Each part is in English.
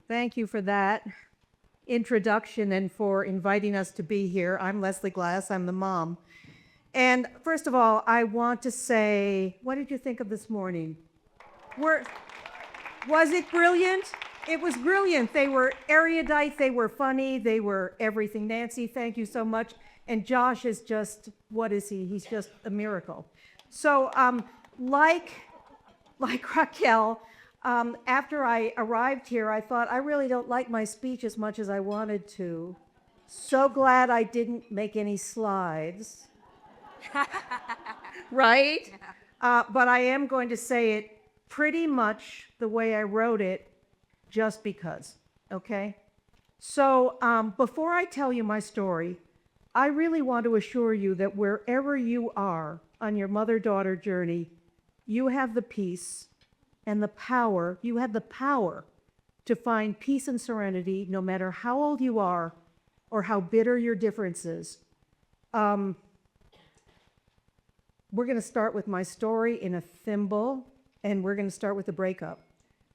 Thank you for that introduction and for inviting us to be here. I'm Leslie Glass, I'm the mom. And first of all, I want to say, what did you think of this morning? Was it brilliant? It was brilliant. They were erudite, they were funny, they were everything. Nancy, thank you so much. And Josh is just, what is he? He's just a miracle. So, like Raquel, after I arrived here, I thought, I really don't like my speech as much as I wanted to. So glad I didn't make any slides. Right? But I am going to say it pretty much the way I wrote it, just because, okay? So before I tell you my story, I really want to assure you that wherever you are on your mother-daughter journey, you have the peace and the power, you have the power to find peace and serenity no matter how old you are or how bitter your differences. We're going to start with my story in a thimble, and we're going to start with the breakup.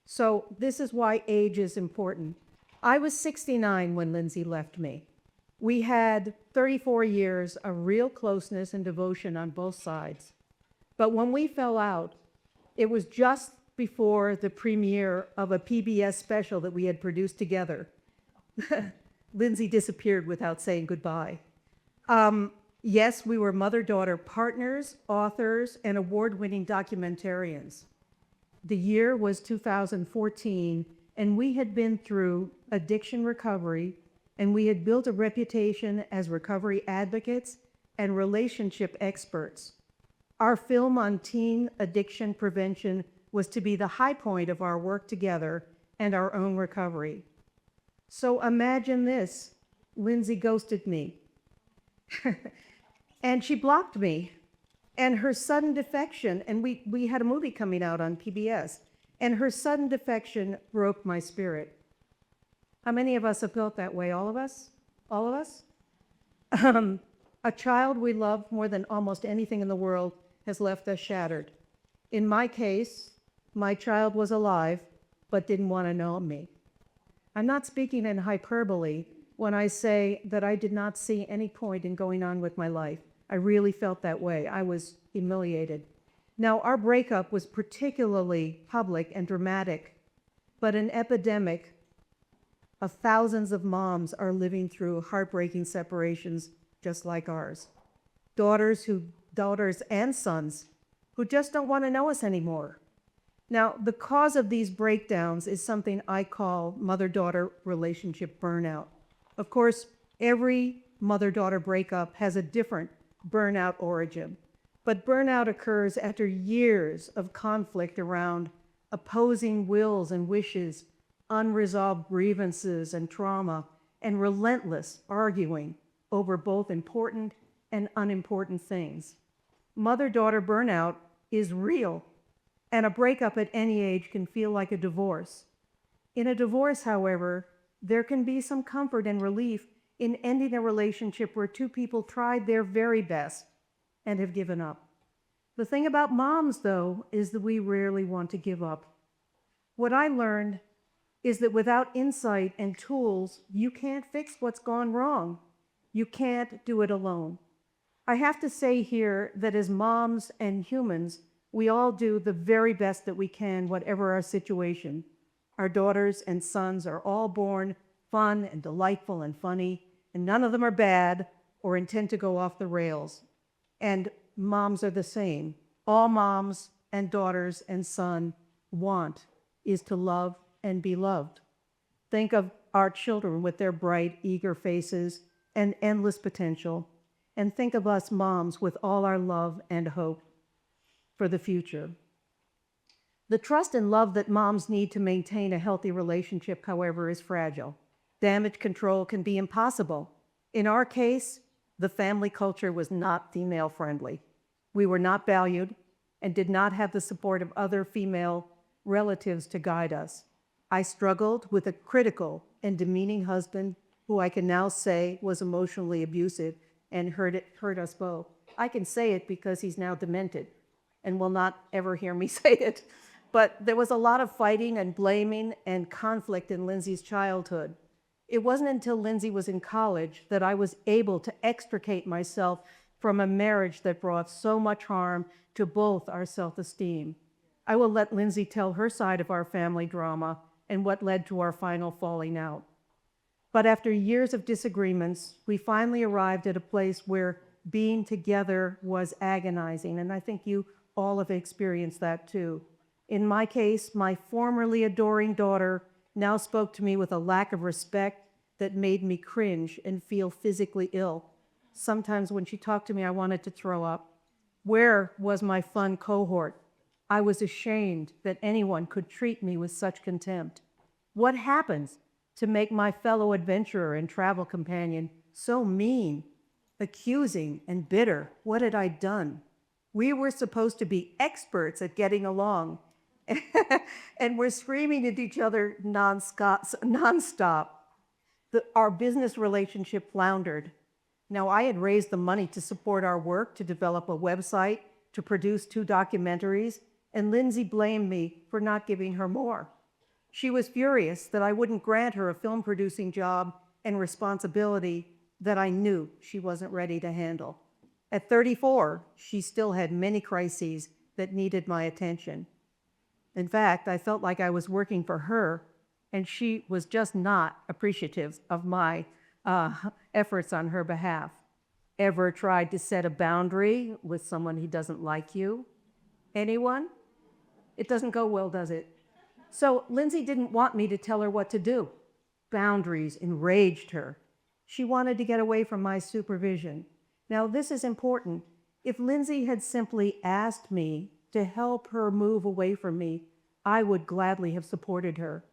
So this is why age is important. I was 69 when Lindsey left me. We had 34 years of real closeness and devotion on both sides. But when we fell out, it was just before the premiere of a PBS special that we had produced together. Lindsey disappeared without saying goodbye. Yes, we were mother-daughter partners, authors, and award-winning documentarians. The year was 2014, and we had been through addiction recovery, and we had built a reputation as recovery advocates and relationship experts. Our film on teen addiction prevention was to be the high point of our work together and our own recovery. So imagine this, Lindsey ghosted me. And she blocked me. And her sudden defection, and we had a movie coming out on PBS, and her sudden defection broke my spirit. How many of us have felt that way? All of us? All of us? A child we love more than almost anything in the world has left us shattered. In my case, my child was alive, but didn't want to know me. I'm not speaking in hyperbole when I say that I did not see any point in going on with my life. I really felt that way. I was humiliated. Now, our breakup was particularly public and dramatic, but an epidemic of thousands of moms are living through heartbreaking separations just like ours. Daughters and sons who just don't want to know us anymore. Now, the cause of these breakdowns is something I call mother-daughter relationship burnout. Of course, every mother-daughter breakup has a different burnout origin, but burnout occurs after years of conflict around opposing wills and wishes, unresolved grievances and trauma, and relentless arguing over both important and unimportant things. Mother-daughter burnout is real, and a breakup at any age can feel like a divorce. In a divorce, however, there can be some comfort and relief in ending a relationship where two people tried their very best and have given up. The thing about moms, though, is that we rarely want to give up. What I learned is that without insight and tools, you can't fix what's gone wrong. You can't do it alone. I have to say here that as moms and humans, we all do the very best that we can, whatever our situation. Our daughters and sons are all born fun and delightful and funny, and none of them are bad or intend to go off the rails. And moms are the same. All moms and daughters and son want is to love and be loved. Think of our children with their bright, eager faces and endless potential, and think of us moms with all our love and hope for the future. The trust and love that moms need to maintain a healthy relationship, however, is fragile. Damage control can be impossible. In our case, the family culture was not female-friendly. We were not valued and did not have the support of other female relatives to guide us. I struggled with a critical and demeaning husband who I can now say was emotionally abusive and hurt us both. I can say it because he's now demented and will not ever hear me say it. But there was a lot of fighting and blaming and conflict in Lindsey's childhood. It wasn't until Lindsey was in college that I was able to extricate myself from a marriage that brought so much harm to both our self-esteem. I will let Lindsey tell her side of our family drama and what led to our final falling out. But after years of disagreements, we finally arrived at a place where being together was agonizing, and I think you all have experienced that too. In my case, my formerly adoring daughter now spoke to me with a lack of respect that made me cringe and feel physically ill. Sometimes when she talked to me, I wanted to throw up. Where was my fun cohort? I was ashamed that anyone could treat me with such contempt. What happens to make my fellow adventurer and travel companion so mean, accusing, and bitter? What had I done? We were supposed to be experts at getting along, and we're screaming at each other nonstop. Our business relationship floundered. Now, I had raised the money to support our work, to develop a website, to produce 2 documentaries, and Lindsey blamed me for not giving her more. She was furious that I wouldn't grant her a film producing job and responsibility that I knew she wasn't ready to handle. At 34, she still had many crises that needed my attention. In fact, I felt like I was working for her, and she was just not appreciative of my efforts on her behalf. Ever tried to set a boundary with someone who doesn't like you? Anyone? It doesn't go well, does it? So Lindsey didn't want me to tell her what to do. Boundaries enraged her. She wanted to get away from my supervision. Now, this is important. If Lindsey had simply asked me to help her move away from me, I would gladly have supported her,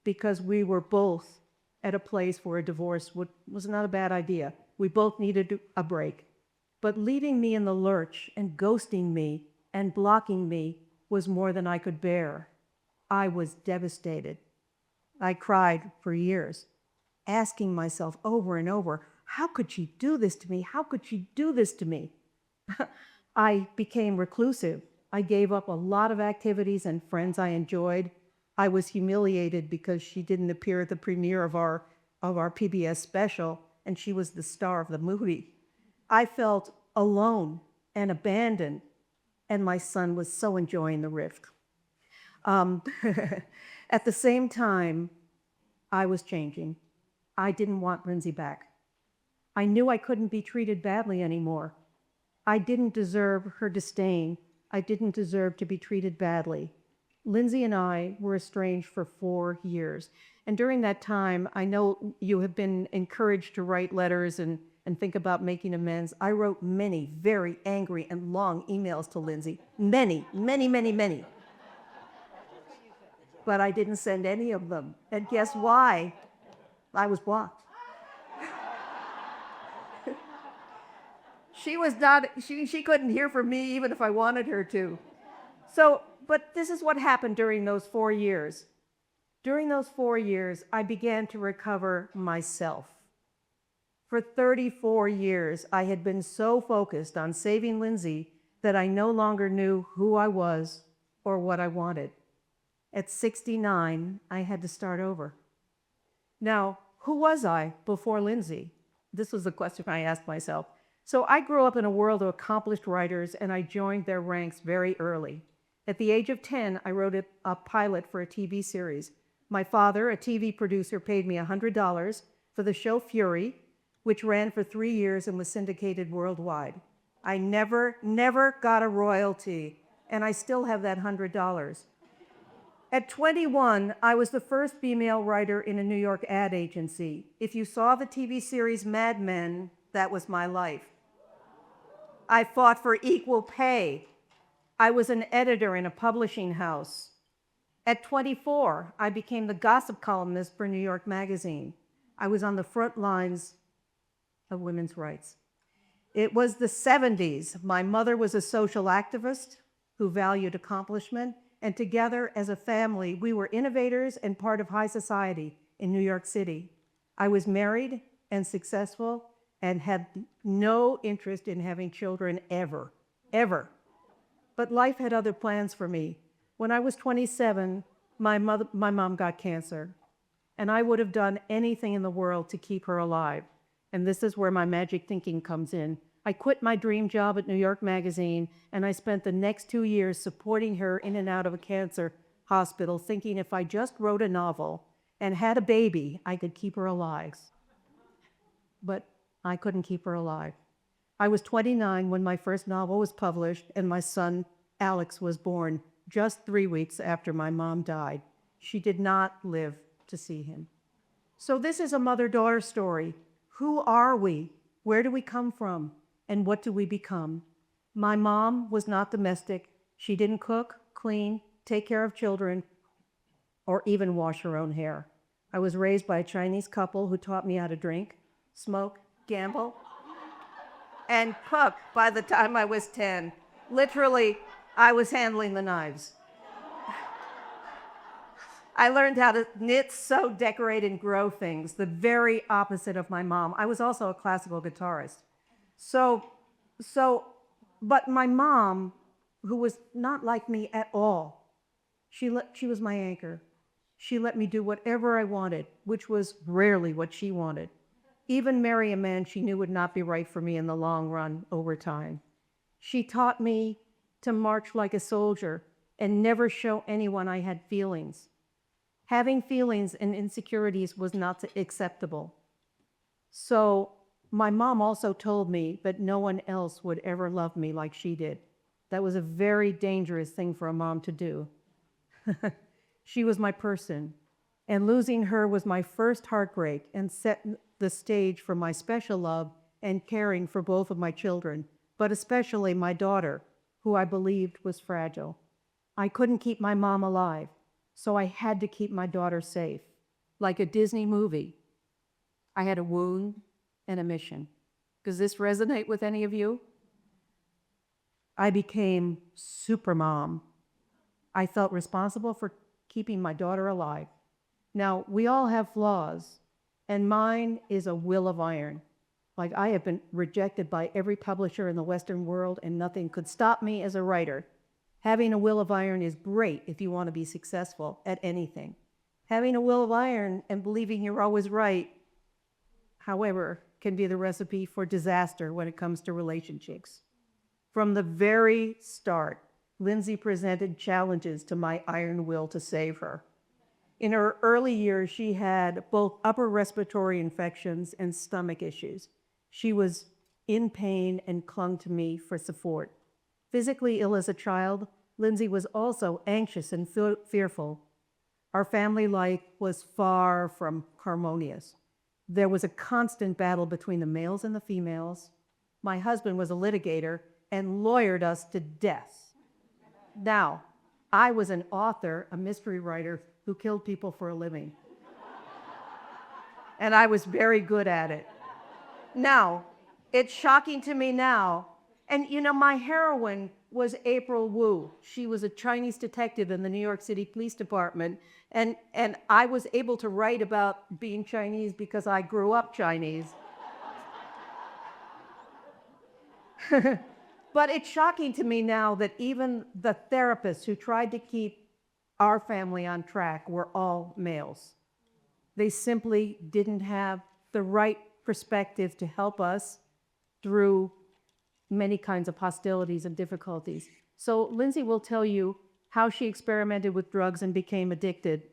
because we were both at a place where a divorce was not a bad idea. We both needed a break. But leaving me in the lurch and ghosting me and blocking me was more than I could bear. I was devastated. I cried for years, asking myself over and over, how could she do this to me? How could she do this to me? I became reclusive. I gave up a lot of activities and friends I enjoyed. I was humiliated because she didn't appear at the premiere of our PBS special, and she was the star of the movie. I felt alone and abandoned, and my son was so enjoying the rift. At the same time, I was changing. I didn't want Lindsey back. I knew I couldn't be treated badly anymore. I didn't deserve her disdain. I didn't deserve to be treated badly. Lindsey and I were estranged for 4 years. And during that time, I know you have been encouraged to write letters and think about making amends. I wrote many very angry and long emails to Lindsey. Many. But I didn't send any of them. And guess why? I was blocked. She couldn't hear from me even if I wanted her to. But this is what happened during those 4 years. During those 4 years, I began to recover myself. For 34 years, I had been so focused on saving Lindsey that I no longer knew who I was or what I wanted. At 69, I had to start over. Now, who was I before Lindsey? This was the question I asked myself. So I grew up in a world of accomplished writers, and I joined their ranks very early. At the age of 10, I wrote a pilot for a TV series. My father, a TV producer, paid me $100 for the show Fury, which ran for 3 years and was syndicated worldwide. I never got a royalty, and I still have that $100. At 21, I was the first female writer in a New York ad agency. If you saw the TV series Mad Men, that was my life. I fought for equal pay. I was an editor in a publishing house. At 24, I became the gossip columnist for New York Magazine. I was on the front lines of women's rights. It was the 70s. My mother was a social activist who valued accomplishment, and together as a family, we were innovators and part of high society in New York City. I was married and successful and had no interest in having children ever. But life had other plans for me. When I was 27, my mom got cancer, and I would have done anything in the world to keep her alive. And this is where my magic thinking comes in. I quit my dream job at New York Magazine, and I spent the next 2 years supporting her in and out of a cancer hospital, thinking if I just wrote a novel and had a baby, I could keep her alive. But I couldn't keep her alive. I was 29 when my first novel was published, and my son, Alex, was born just 3 weeks after my mom died. She did not live to see him. So this is a mother-daughter story. Who are we? Where do we come from? And what do we become? My mom was not domestic. She didn't cook, clean, take care of children, or even wash her own hair. I was raised by a Chinese couple who taught me how to drink, smoke, gamble, and cook by the time I was 10. Literally, I was handling the knives. I learned how to knit, sew, decorate, and grow things, the very opposite of my mom. I was also a classical guitarist. But my mom, who was not like me at all, she was my anchor. She let me do whatever I wanted, which was rarely what she wanted. Even marry a man she knew would not be right for me in the long run over time. She taught me to march like a soldier and never show anyone I had feelings. Having feelings and insecurities was not acceptable. So my mom also told me that no one else would ever love me like she did. That was a very dangerous thing for a mom to do. She was my person, and losing her was my first heartbreak and set the stage for my special love and caring for both of my children, but especially my daughter, who I believed was fragile. I couldn't keep my mom alive, so I had to keep my daughter safe. Like a Disney movie, I had a wound and a mission. Does this resonate with any of you? I became super mom. I felt responsible for keeping my daughter alive. Now, we all have flaws, and mine is a will of iron. Like, I have been rejected by every publisher in the Western world, and nothing could stop me as a writer. Having a will of iron is great if you want to be successful at anything. Having a will of iron and believing you're always right, however, can be the recipe for disaster when it comes to relationships. From the very start, Lindsey presented challenges to my iron will to save her. In her early years, she had both upper respiratory infections and stomach issues. She was in pain and clung to me for support. Physically ill as a child, Lindsey was also anxious and fearful. Our family life was far from harmonious. There was a constant battle between the males and the females. My husband was a litigator and lawyered us to death. Now, I was an author, a mystery writer who killed people for a living. And I was very good at it. Now, it's shocking to me now. And you know, my heroine was April Wu. She was a Chinese detective in the New York City Police Department. And I was able to write about being Chinese because I grew up Chinese. But it's shocking to me now that even the therapists who tried to keep our family on track were all males. They simply didn't have the right perspective to help us through many kinds of hostilities and difficulties. So Lindsey will tell you how she experimented with drugs and became addicted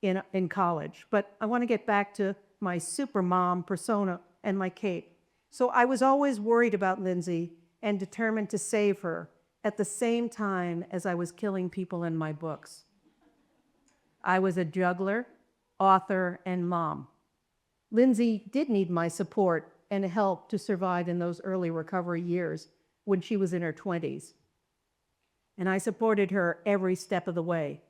in college. But I want to get back to my super mom persona and my cape. So I was always worried about Lindsey and determined to save her at the same time as I was killing people in my books. I was a juggler, author, and mom. Lindsey did need my support and help to survive in those early recovery years when she was in her 20s. And I supported her every step of the way,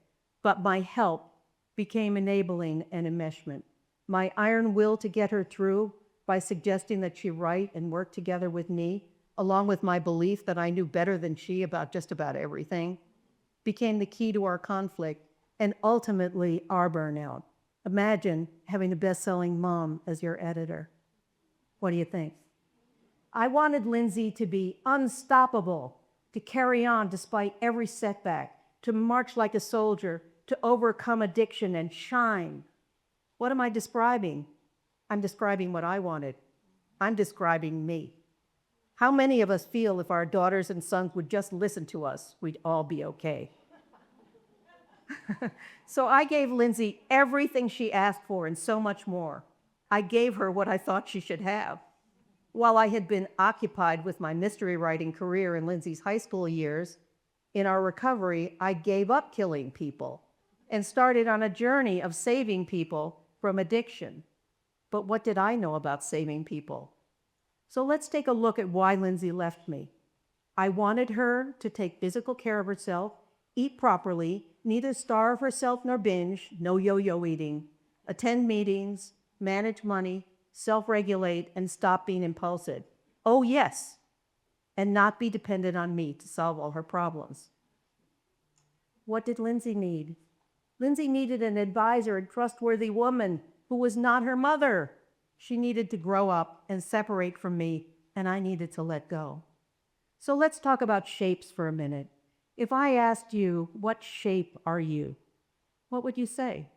but my help became enabling and enmeshment. My iron will to get her through by suggesting that she write and work together with me, along with my belief that I knew better than she about just about everything, became the key to our conflict and ultimately our burnout. Imagine having a best-selling mom as your editor. What do you think? I wanted Lindsey to be unstoppable, to carry on despite every setback, to march like a soldier, to overcome addiction and shine. What am I describing? I'm describing what I wanted. I'm describing me. How many of us feel if our daughters and sons would just listen to us, we'd all be okay? So I gave Lindsey everything she asked for and so much more. I gave her what I thought she should have. While I had been occupied with my mystery writing career in Lindsey's high school years, in our recovery, I gave up killing people and started on a journey of saving people from addiction. But what did I know about saving people? So let's take a look at why Lindsey left me. I wanted her to take physical care of herself, eat properly, neither starve herself nor binge, no yo-yo eating, attend meetings, manage money, self-regulate, and stop being impulsive. Oh, yes, and not be dependent on me to solve all her problems. What did Lindsey need? Lindsey needed an advisor, a trustworthy woman who was not her mother. She needed to grow up and separate from me, and I needed to let go. So let's talk about shapes for a minute. If I asked you, what shape are you? What would you say?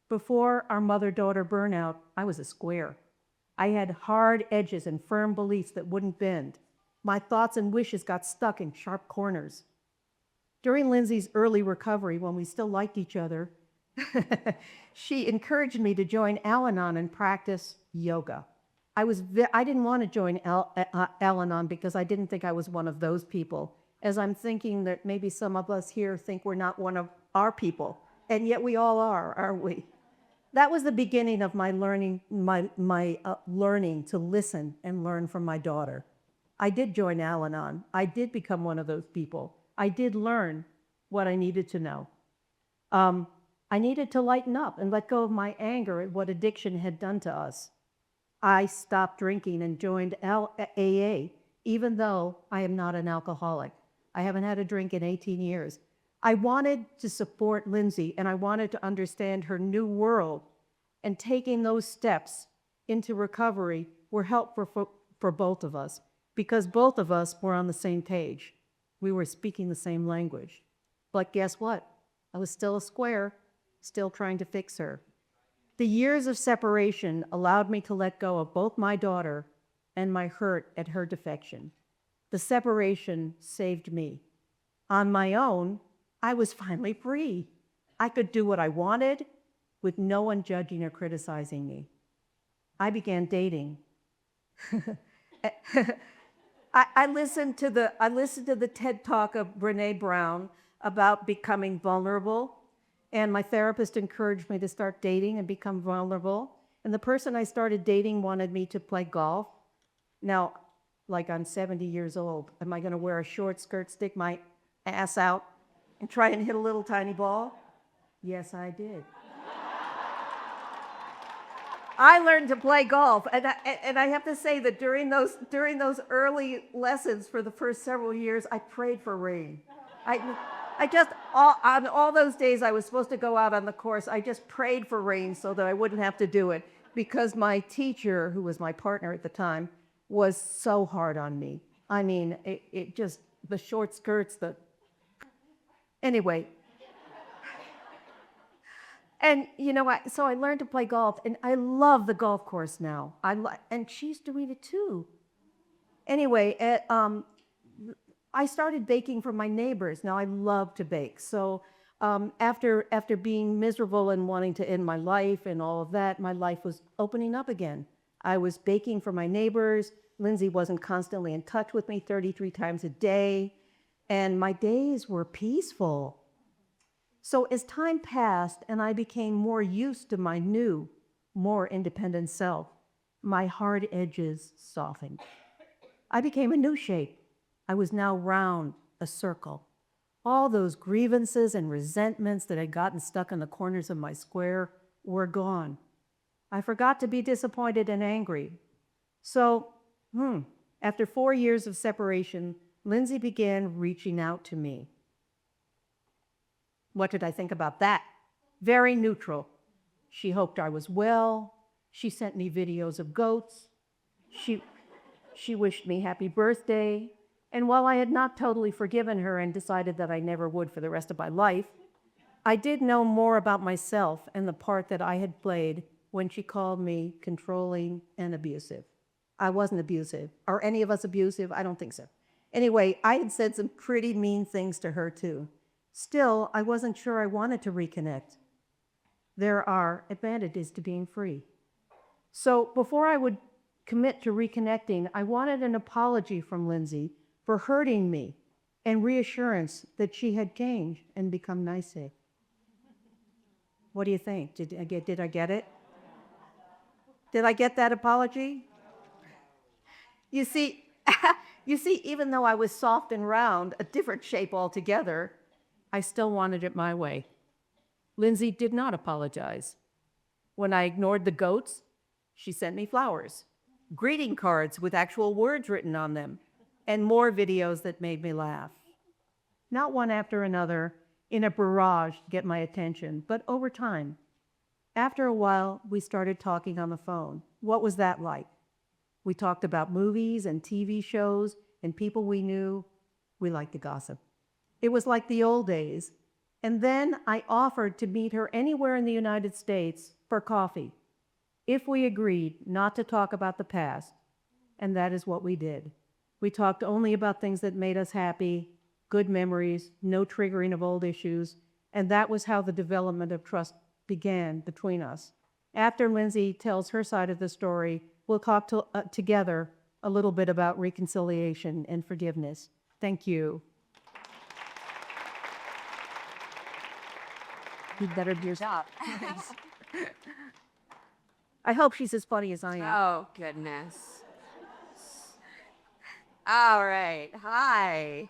Before our mother-daughter burnout, I was a square. I had hard edges and firm beliefs that wouldn't bend. My thoughts and wishes got stuck in sharp corners. During Lindsey's early recovery, when we still liked each other, she encouraged me to join Al-Anon and practice yoga. I didn't want to join Al-Anon because I didn't think I was one of those people, as I'm thinking that maybe some of us here think we're not one of our people, and yet we all are, aren't we? That was the beginning of my learning, learning to listen and learn from my daughter. I did join Al-Anon. I did become one of those people. I did learn what I needed to know. I needed to lighten up and let go of my anger at what addiction had done to us. I stopped drinking and joined AA, even though I am not an alcoholic. I haven't had a drink in 18 years. I wanted to support Lindsey, and I wanted to understand her new world, and taking those steps into recovery were helpful for both of us, because both of us were on the same page. We were speaking the same language. But guess what? I was still a square, still trying to fix her. The years of separation allowed me to let go of both my daughter and my hurt at her defection. The separation saved me. On my own, I was finally free. I could do what I wanted with no one judging or criticizing me. I began dating. I listened to the TED Talk of Brené Brown about becoming vulnerable, and my therapist encouraged me to start dating and become vulnerable. And the person I started dating wanted me to play golf. Now, like I'm 70 years old, am I going to wear a short skirt, stick my ass out, and try and hit a little tiny ball? Yes, I did. I learned to play golf, and I have to say that during those early lessons for the first several years, I prayed for rain. On all those days I was supposed to go out on the course, I just prayed for rain so that I wouldn't have to do it, because my teacher, who was my partner at the time, was so hard on me. I mean, it just, the short skirts, anyway. And you know, so I learned to play golf, and I love the golf course now. And she's doing it too. Anyway, I started baking for my neighbors. Now I love to bake. So after being miserable and wanting to end my life and all of that, my life was opening up again. I was baking for my neighbors. Lindsey wasn't constantly in touch with me 33 times a day, and my days were peaceful. So as time passed and I became more used to my new, more independent self, my hard edges softened. I became a new shape. I was now round, a circle. All those grievances and resentments that had gotten stuck in the corners of my square were gone. I forgot to be disappointed and angry. So, after 4 years of separation, Lindsey began reaching out to me. What did I think about that? Very neutral. She hoped I was well. She sent me videos of goats. She wished me happy birthday. And while I had not totally forgiven her and decided that I never would for the rest of my life, I did know more about myself and the part that I had played when she called me controlling and abusive. I wasn't abusive. Are any of us abusive? I don't think so. Anyway, I had said some pretty mean things to her too. Still, I wasn't sure I wanted to reconnect. There are advantages to being free. So before I would commit to reconnecting, I wanted an apology from Lindsey for hurting me and reassurance that she had changed and become nicer. What do you think? Did I get it? Did I get that apology? You see, even though I was soft and round, a different shape altogether, I still wanted it my way. Lindsey did not apologize. When I ignored the goats, she sent me flowers, greeting cards with actual words written on them, and more videos that made me laugh. Not one after another, in a barrage to get my attention, but over time. After a while, we started talking on the phone. What was that like? We talked about movies and TV shows and people we knew. We liked to gossip. It was like the old days. And then I offered to meet her anywhere in the United States for coffee, if we agreed not to talk about the past. And that is what we did. We talked only about things that made us happy, good memories, no triggering of old issues, and that was how the development of trust began between us. After Lindsey tells her side of the story, we'll talk together a little bit about reconciliation and forgiveness. Thank you. You better do your job. I hope she's as funny as I am. Oh, goodness. All right. Hi.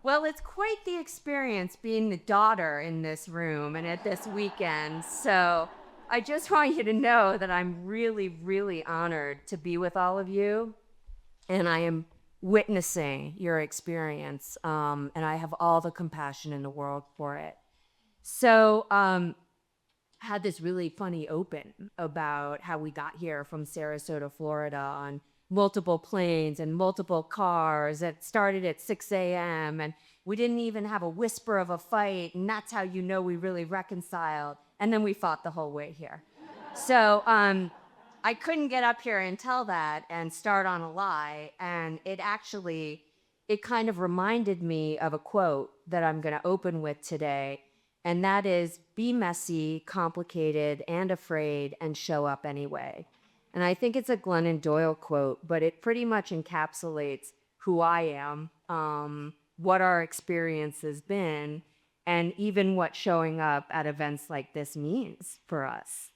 Well, it's quite the experience being the daughter in this room and at this weekend. So I just want you to know that I'm really, really honored to be with all of you. And I am witnessing your experience. And I have all the compassion in the world for it. So, had this really funny open about how we got here from Sarasota, Florida on multiple planes and multiple cars. It started at 6 a.m. and we didn't even have a whisper of a fight. And that's how you know we really reconciled. And then we fought the whole way here. So I couldn't get up here and tell that and start on a lie. And it kind of reminded me of a quote that I'm going to open with today. And that is, be messy, complicated, and afraid, and show up anyway. And I think it's a Glennon Doyle quote, but it pretty much encapsulates who I am, what our experience has been, and even what showing up at events like this means for us.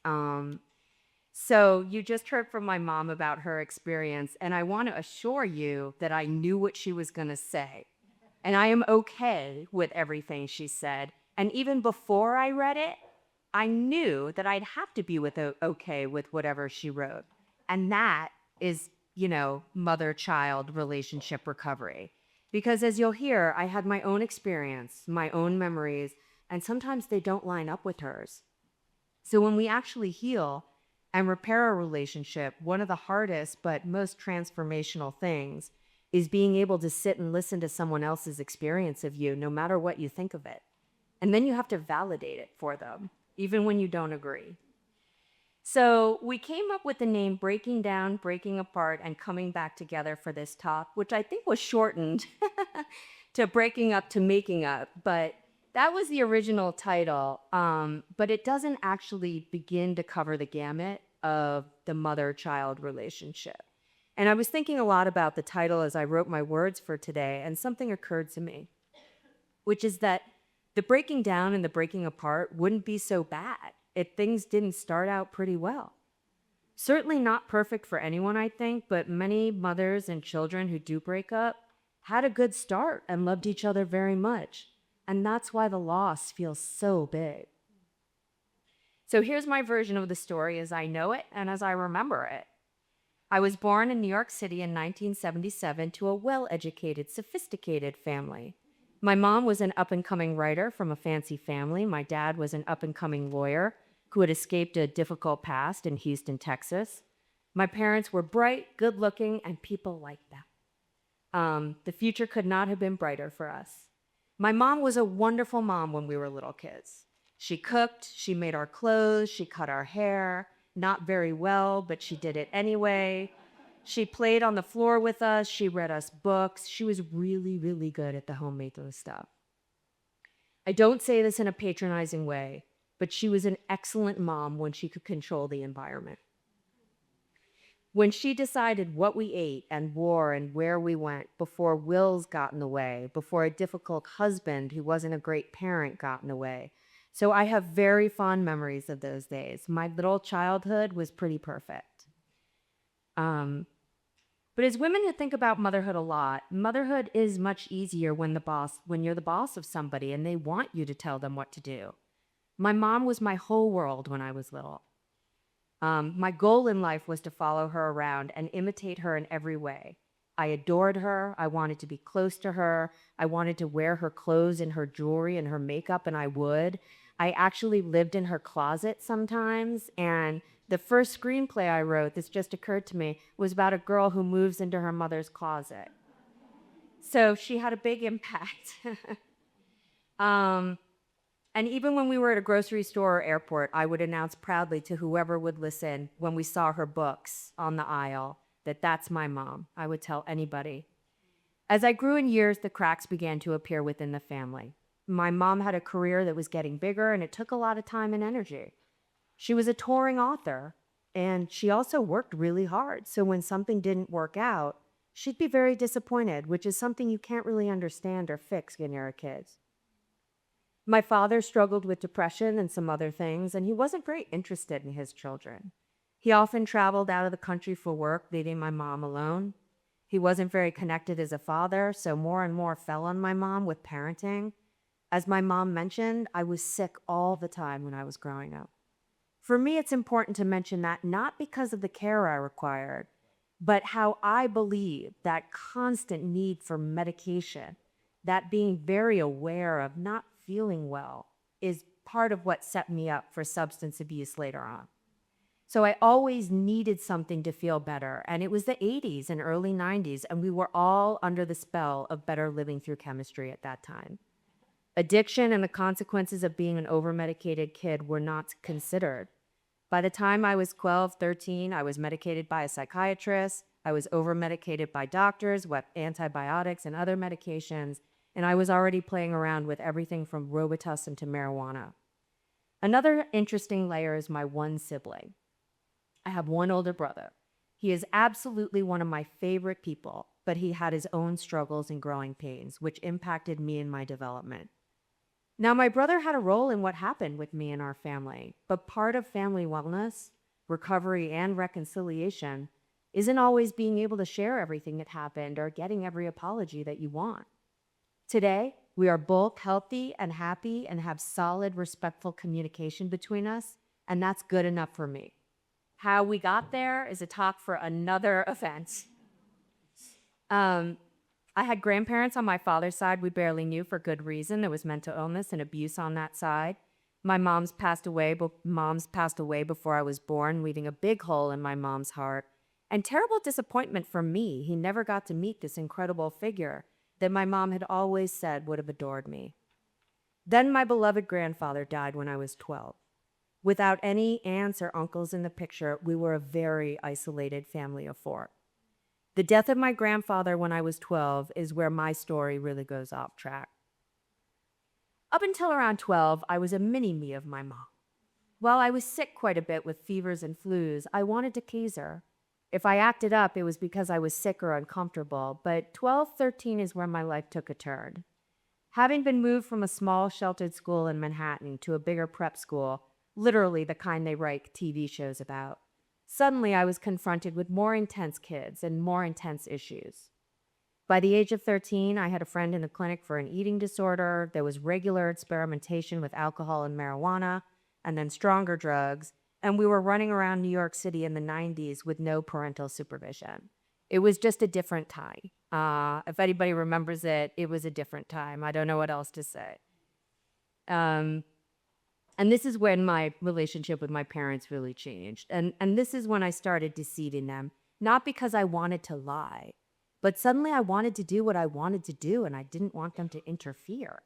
So you just heard from my mom about her experience, and I want to assure you that I knew what she was going to say. And I am okay with everything she said. And even before I read it, I knew that I'd have to be okay with whatever she wrote. And that is, mother-child relationship recovery. Because as you'll hear, I had my own experience, my own memories, and sometimes they don't line up with hers. So when we actually heal and repair a relationship, one of the hardest but most transformational things is being able to sit and listen to someone else's experience of you, no matter what you think of it. And then you have to validate it for them, even when you don't agree. So we came up with the name Breaking Down, Breaking Apart, and Coming Back Together for this talk, which I think was shortened to Breaking Up to Making Up. But that was the original title. But it doesn't actually begin to cover the gamut of the mother-child relationship. And I was thinking a lot about the title as I wrote my words for today, and something occurred to me, which is that the breaking down and the breaking apart wouldn't be so bad if things didn't start out pretty well. Certainly not perfect for anyone, I think, but many mothers and children who do break up had a good start and loved each other very much. And that's why the loss feels so big. So here's my version of the story as I know it and as I remember it. I was born in New York City in 1977 to a well-educated, sophisticated family. My mom was an up-and-coming writer from a fancy family. My dad was an up-and-coming lawyer who had escaped a difficult past in Houston, Texas. My parents were bright, good-looking, and people liked them. The future could not have been brighter for us. My mom was a wonderful mom when we were little kids. She cooked, she made our clothes, she cut our hair, not very well, but she did it anyway. She played on the floor with us, she read us books. She was really, really good at the homemaking stuff. I don't say this in a patronizing way, but she was an excellent mom when she could control the environment. When she decided what we ate and wore and where we went before wills got in the way, before a difficult husband who wasn't a great parent got in the way. So I have very fond memories of those days. My little childhood was pretty perfect. But as women who think about motherhood a lot, motherhood is much easier when you're the boss of somebody and they want you to tell them what to do. My mom was my whole world when I was little. My goal in life was to follow her around and imitate her in every way. I adored her. I wanted to be close to her. I wanted to wear her clothes and her jewelry and her makeup, and I would. I actually lived in her closet sometimes, and the first screenplay I wrote, this just occurred to me, was about a girl who moves into her mother's closet. So she had a big impact. And even when we were at a grocery store or airport, I would announce proudly to whoever would listen when we saw her books on the aisle that that's my mom. I would tell anybody. As I grew in years, the cracks began to appear within the family. My mom had a career that was getting bigger, and it took a lot of time and energy. She was a touring author, and she also worked really hard. So when something didn't work out, she'd be very disappointed, which is something you can't really understand or fix when you're a kid. My father struggled with depression and some other things, and he wasn't very interested in his children. He often traveled out of the country for work, leaving my mom alone. He wasn't very connected as a father, so more and more fell on my mom with parenting. As my mom mentioned, I was sick all the time when I was growing up. For me, it's important to mention that not because of the care I required, but how I believe that constant need for medication, that being very aware of not feeling well, is part of what set me up for substance abuse later on. So I always needed something to feel better, and it was the 80s and early 90s, and we were all under the spell of better living through chemistry at that time. Addiction and the consequences of being an over-medicated kid were not considered. By the time I was 12, 13, I was medicated by a psychiatrist, I was over-medicated by doctors with antibiotics and other medications, and I was already playing around with everything from Robitussin to marijuana. Another interesting layer is my one sibling. I have one older brother. He is absolutely one of my favorite people, but he had his own struggles and growing pains, which impacted me in my development. Now, my brother had a role in what happened with me and our family, but part of family wellness, recovery, and reconciliation isn't always being able to share everything that happened or getting every apology that you want. Today, we are both healthy and happy and have solid, respectful communication between us, and that's good enough for me. How we got there is a talk for another event. I had grandparents on my father's side we barely knew for good reason. There was mental illness and abuse on that side. My mom's passed away before I was born, leaving a big hole in my mom's heart. And terrible disappointment for me. He never got to meet this incredible figure that my mom had always said would have adored me. Then my beloved grandfather died when I was 12. Without any aunts or uncles in the picture, we were a very isolated family of 4. The death of my grandfather when I was 12 is where my story really goes off track. Up until around 12, I was a mini-me of my mom. While I was sick quite a bit with fevers and flus, I wanted to tease her. If I acted up, it was because I was sick or uncomfortable, but 12, 13 is where my life took a turn. Having been moved from a small sheltered school in Manhattan to a bigger prep school, literally the kind they write TV shows about, suddenly I was confronted with more intense kids and more intense issues. By the age of 13, I had a friend in the clinic for an eating disorder. There was regular experimentation with alcohol and marijuana, and then stronger drugs, and we were running around New York City in the 90s with no parental supervision. It was just a different time. If anybody remembers it, it was a different time. I don't know what else to say. And this is when my relationship with my parents really changed. And this is when I started deceiving them, not because I wanted to lie, But suddenly I wanted to do what I wanted to do, and I didn't want them to interfere.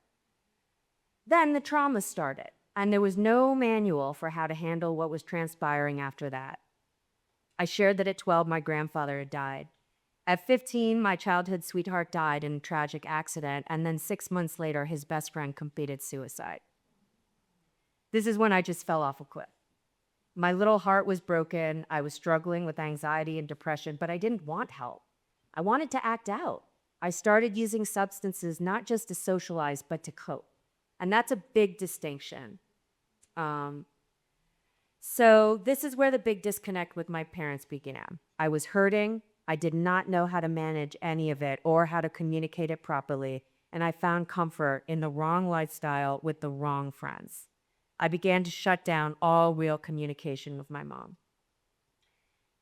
Then the trauma started, and there was no manual for how to handle what was transpiring after that. I shared that at 12, my grandfather had died. At 15, my childhood sweetheart died in a tragic accident, and then 6 months later, his best friend completed suicide. This is when I just fell off a cliff. My little heart was broken. I was struggling with anxiety and depression, but I didn't want help. I wanted to act out. I started using substances not just to socialize, but to cope. And that's a big distinction. So this is where the big disconnect with my parents began. I was hurting. I did not know how to manage any of it or how to communicate it properly, and I found comfort in the wrong lifestyle with the wrong friends. I began to shut down all real communication with my mom.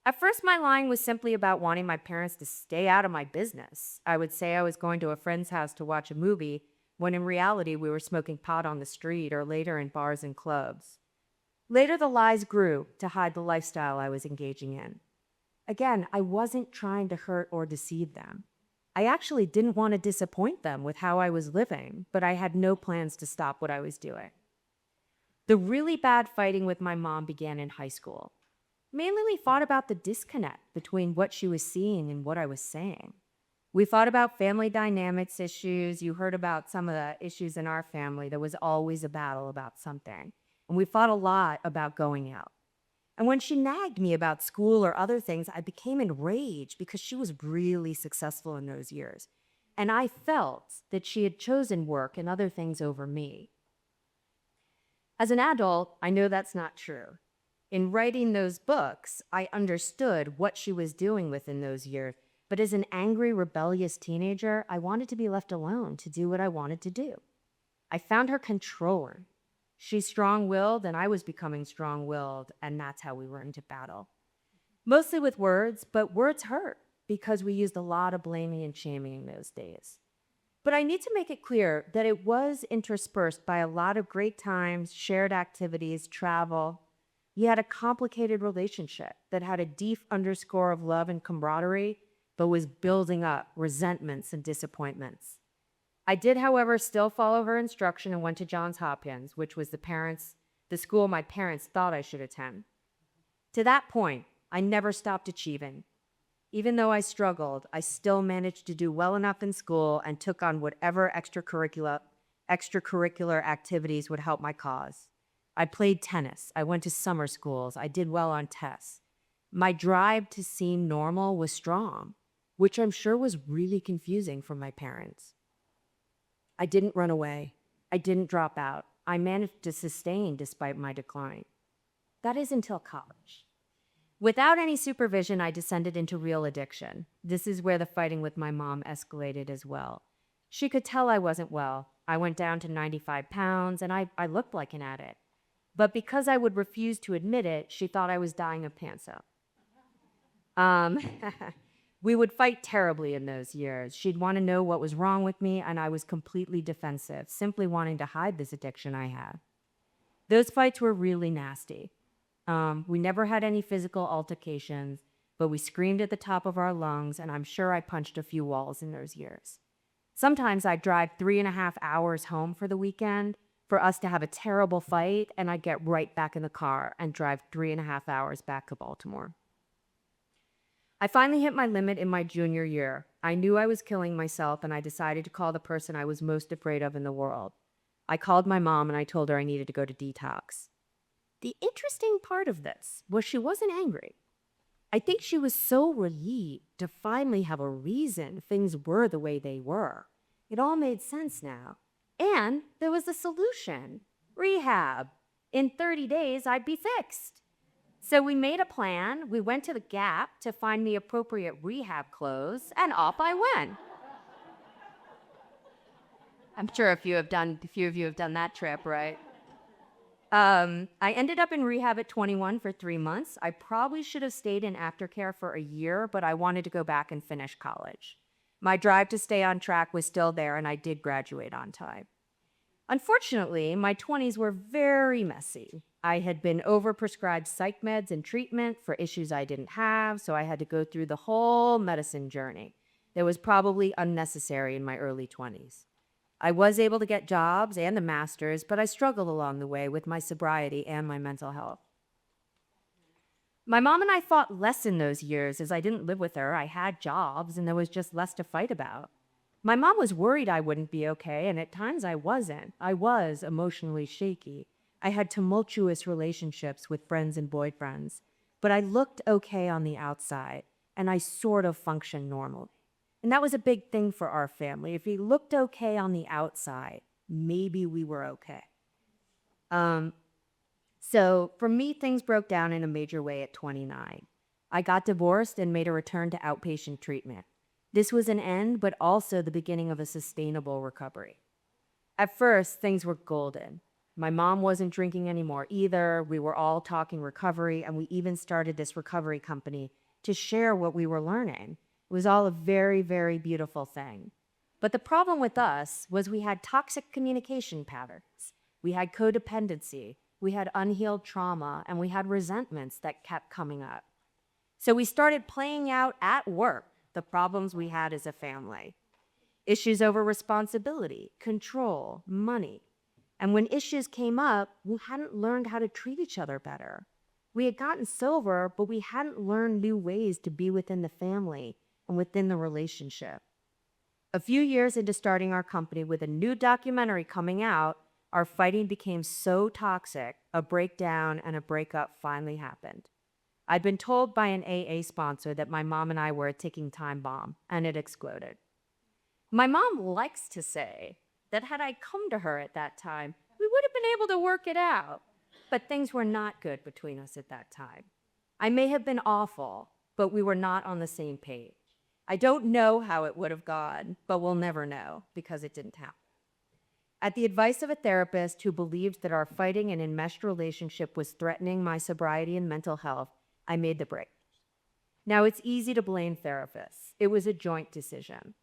At first, my lying was simply about wanting my parents to stay out of my business. I would say I was going to a friend's house to watch a movie, when in reality we were smoking pot on the street or later in bars and clubs. Later, the lies grew to hide the lifestyle I was engaging in. Again, I wasn't trying to hurt or deceive them. I actually didn't want to disappoint them with how I was living, but I had no plans to stop what I was doing. The really bad fighting with my mom began in high school. Mainly, we fought about the disconnect between what she was seeing and what I was saying. We fought about family dynamics issues. You heard about some of the issues in our family. There was always a battle about something. And we fought a lot about going out. And when she nagged me about school or other things, I became enraged because she was really successful in those years. And I felt that she had chosen work and other things over me. As an adult, I know that's not true. In writing those books, I understood what she was doing within those years. But as an angry, rebellious teenager, I wanted to be left alone to do what I wanted to do. I found her controlling. She's strong-willed, and I was becoming strong-willed, and that's how we were into battle. Mostly with words, but words hurt because we used a lot of blaming and shaming in those days. But I need to make it clear that it was interspersed by a lot of great times, shared activities, travel. We had a complicated relationship that had a deep underscore of love and camaraderie, but was building up resentments and disappointments. I did, however, still follow her instruction and went to Johns Hopkins, which was the school my parents thought I should attend. To that point, I never stopped achieving. Even though I struggled, I still managed to do well enough in school and took on whatever extracurricular activities would help my cause. I played tennis. I went to summer schools. I did well on tests. My drive to seem normal was strong, which I'm sure was really confusing for my parents. I didn't run away. I didn't drop out. I managed to sustain despite my decline. That is until college. Without any supervision, I descended into real addiction. This is where the fighting with my mom escalated as well. She could tell I wasn't well. I went down to 95 pounds, and I looked like an addict. But because I would refuse to admit it, she thought I was dying of cancer. We would fight terribly in those years. She'd want to know what was wrong with me, and I was completely defensive, simply wanting to hide this addiction I had. Those fights were really nasty. We never had any physical altercations, but we screamed at the top of our lungs, and I'm sure I punched a few walls in those years. Sometimes I'd drive 3.5 hours home for the weekend for us to have a terrible fight, and I'd get right back in the car and drive 3.5 hours back to Baltimore. I finally hit my limit in my junior year. I knew I was killing myself, and I decided to call the person I was most afraid of in the world. I called my mom, and I told her I needed to go to detox. The interesting part of this was she wasn't angry. I think she was so relieved to finally have a reason things were the way they were. It all made sense now. And there was a solution. Rehab. In 30 days, I'd be fixed. So we made a plan. We went to the Gap to find the appropriate rehab clothes, and off I went. I'm sure a few of you have done that trip, right? I ended up in rehab at 21 for 3 months. I probably should have stayed in aftercare for a year, but I wanted to go back and finish college. My drive to stay on track was still there, and I did graduate on time. Unfortunately, my 20s were very messy. I had been overprescribed psych meds and treatment for issues I didn't have, so I had to go through the whole medicine journey. that was probably unnecessary in my early 20s. I was able to get jobs and a master's, but I struggled along the way with my sobriety and my mental health. My mom and I fought less in those years as I didn't live with her. I had jobs and there was just less to fight about. My mom was worried I wouldn't be okay, and at times I wasn't. I was emotionally shaky. I had tumultuous relationships with friends and boyfriends, but I looked okay on the outside, and I sort of functioned normally. And that was a big thing for our family. If we looked okay on the outside, maybe we were okay. So for me, things broke down in a major way at 29. I got divorced and made a return to outpatient treatment. This was an end, but also the beginning of a sustainable recovery. At first, things were golden. My mom wasn't drinking anymore either. We were all talking recovery, and we even started this recovery company to share what we were learning. It was all a very, very beautiful thing. But the problem with us was we had toxic communication patterns. We had codependency, we had unhealed trauma, and we had resentments that kept coming up. So we started playing out at work the problems we had as a family. Issues over responsibility, control, money. And when issues came up, we hadn't learned how to treat each other better. We had gotten sober, but we hadn't learned new ways to be within the family and within the relationship. A few years into starting our company with a new documentary coming out, our fighting became so toxic, a breakdown and a breakup finally happened. I'd been told by an AA sponsor that my mom and I were a ticking time bomb, and it exploded. My mom likes to say that had I come to her at that time, we would have been able to work it out. But things were not good between us at that time. I may have been awful, but we were not on the same page. I don't know how it would have gone, but we'll never know because it didn't happen. At the advice of a therapist who believed that our fighting and enmeshed relationship was threatening my sobriety and mental health, I made the break. Now, it's easy to blame therapists. It was a joint decision.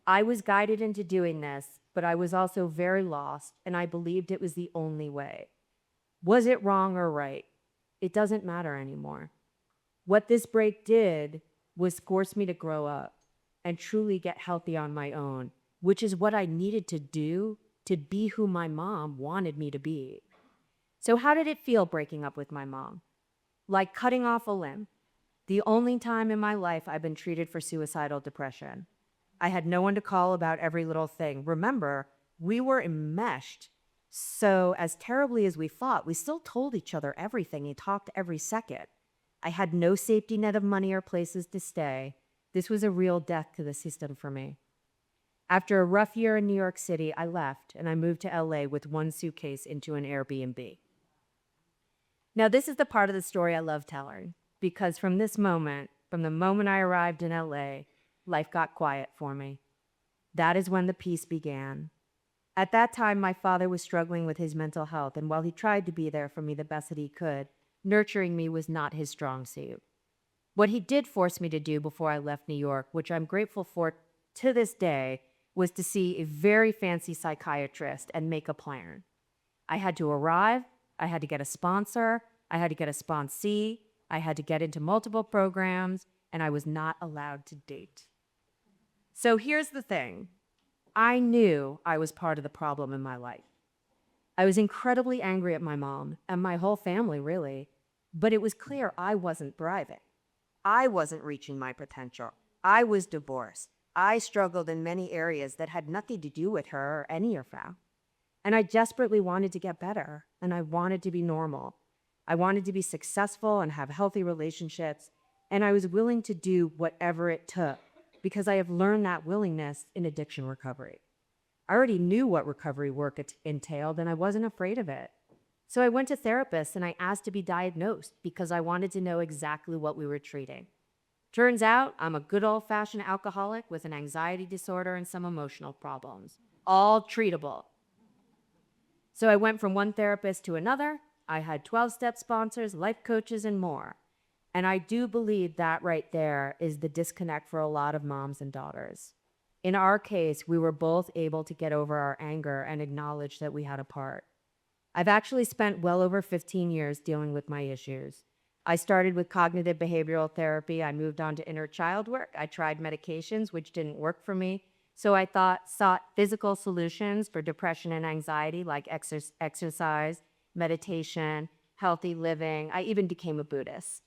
I was guided into doing this, but I was also very lost, and I believed it was the only way. Was it wrong or right? It doesn't matter anymore. What this break did was force me to grow up and truly get healthy on my own, which is what I needed to do to be who my mom wanted me to be. So how did it feel breaking up with my mom? Like cutting off a limb. The only time in my life I've been treated for suicidal depression. I had no one to call about every little thing. Remember, we were enmeshed. So as terribly as we fought, we still told each other everything and talked every second. I had no safety net of money or places to stay. This was a real death to the system for me. After a rough year in New York City, I left and I moved to LA with one suitcase into an Airbnb. Now, this is the part of the story I love telling, because from the moment I arrived in LA, life got quiet for me. That is when the peace began. At that time, my father was struggling with his mental health, and while he tried to be there for me the best that he could, nurturing me was not his strong suit. What he did force me to do before I left New York, which I'm grateful for to this day, was to see a very fancy psychiatrist and make a plan. I had to arrive, I had to get a sponsor, I had to get a sponsee, I had to get into multiple programs, and I was not allowed to date. So here's the thing. I knew I was part of the problem in my life. I was incredibly angry at my mom and my whole family, really, but it was clear I wasn't thriving. I wasn't reaching my potential. I was divorced. I struggled in many areas that had nothing to do with her or any of them. And I desperately wanted to get better, and I wanted to be normal. I wanted to be successful and have healthy relationships, and I was willing to do whatever it took because I have learned that willingness in addiction recovery. I already knew what recovery work entailed, and I wasn't afraid of it. So I went to therapists and I asked to be diagnosed because I wanted to know exactly what we were treating. Turns out I'm a good old-fashioned alcoholic with an anxiety disorder and some emotional problems, all treatable. So I went from one therapist to another. I had 12-step sponsors, life coaches, and more. And I do believe that right there is the disconnect for a lot of moms and daughters. In our case, we were both able to get over our anger and acknowledge that we had a part. I've actually spent well over 15 years dealing with my issues. I started with cognitive behavioral therapy. I moved on to inner child work. I tried medications, which didn't work for me. So I sought physical solutions for depression and anxiety, like exercise, meditation, healthy living. I even became a Buddhist.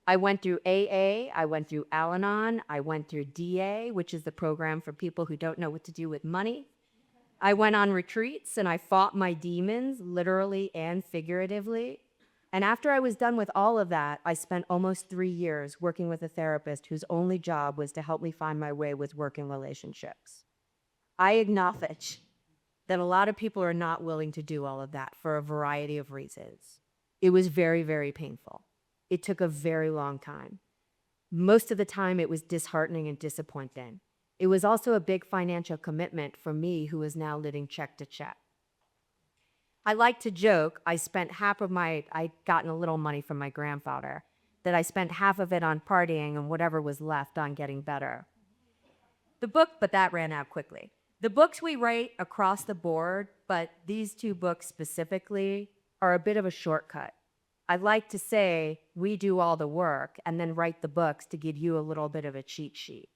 I went through AA, I went through Al-Anon, I went through DA, which is the program for people who don't know what to do with money. I went on retreats and I fought my demons, literally and figuratively. And after I was done with all of that, I spent almost 3 years working with a therapist whose only job was to help me find my way with working relationships. I acknowledge that a lot of people are not willing to do all of that for a variety of reasons. It was very, very painful. It took a very long time. Most of the time, it was disheartening and disappointing. It was also a big financial commitment for me, who is now living check to check. I like to joke, I'd gotten a little money from my grandfather, that I spent half of it on partying and whatever was left on getting better. But that ran out quickly. The books we write across the board, but these 2 books specifically, are a bit of a shortcut. I like to say we do all the work and then write the books to give you a little bit of a cheat sheet.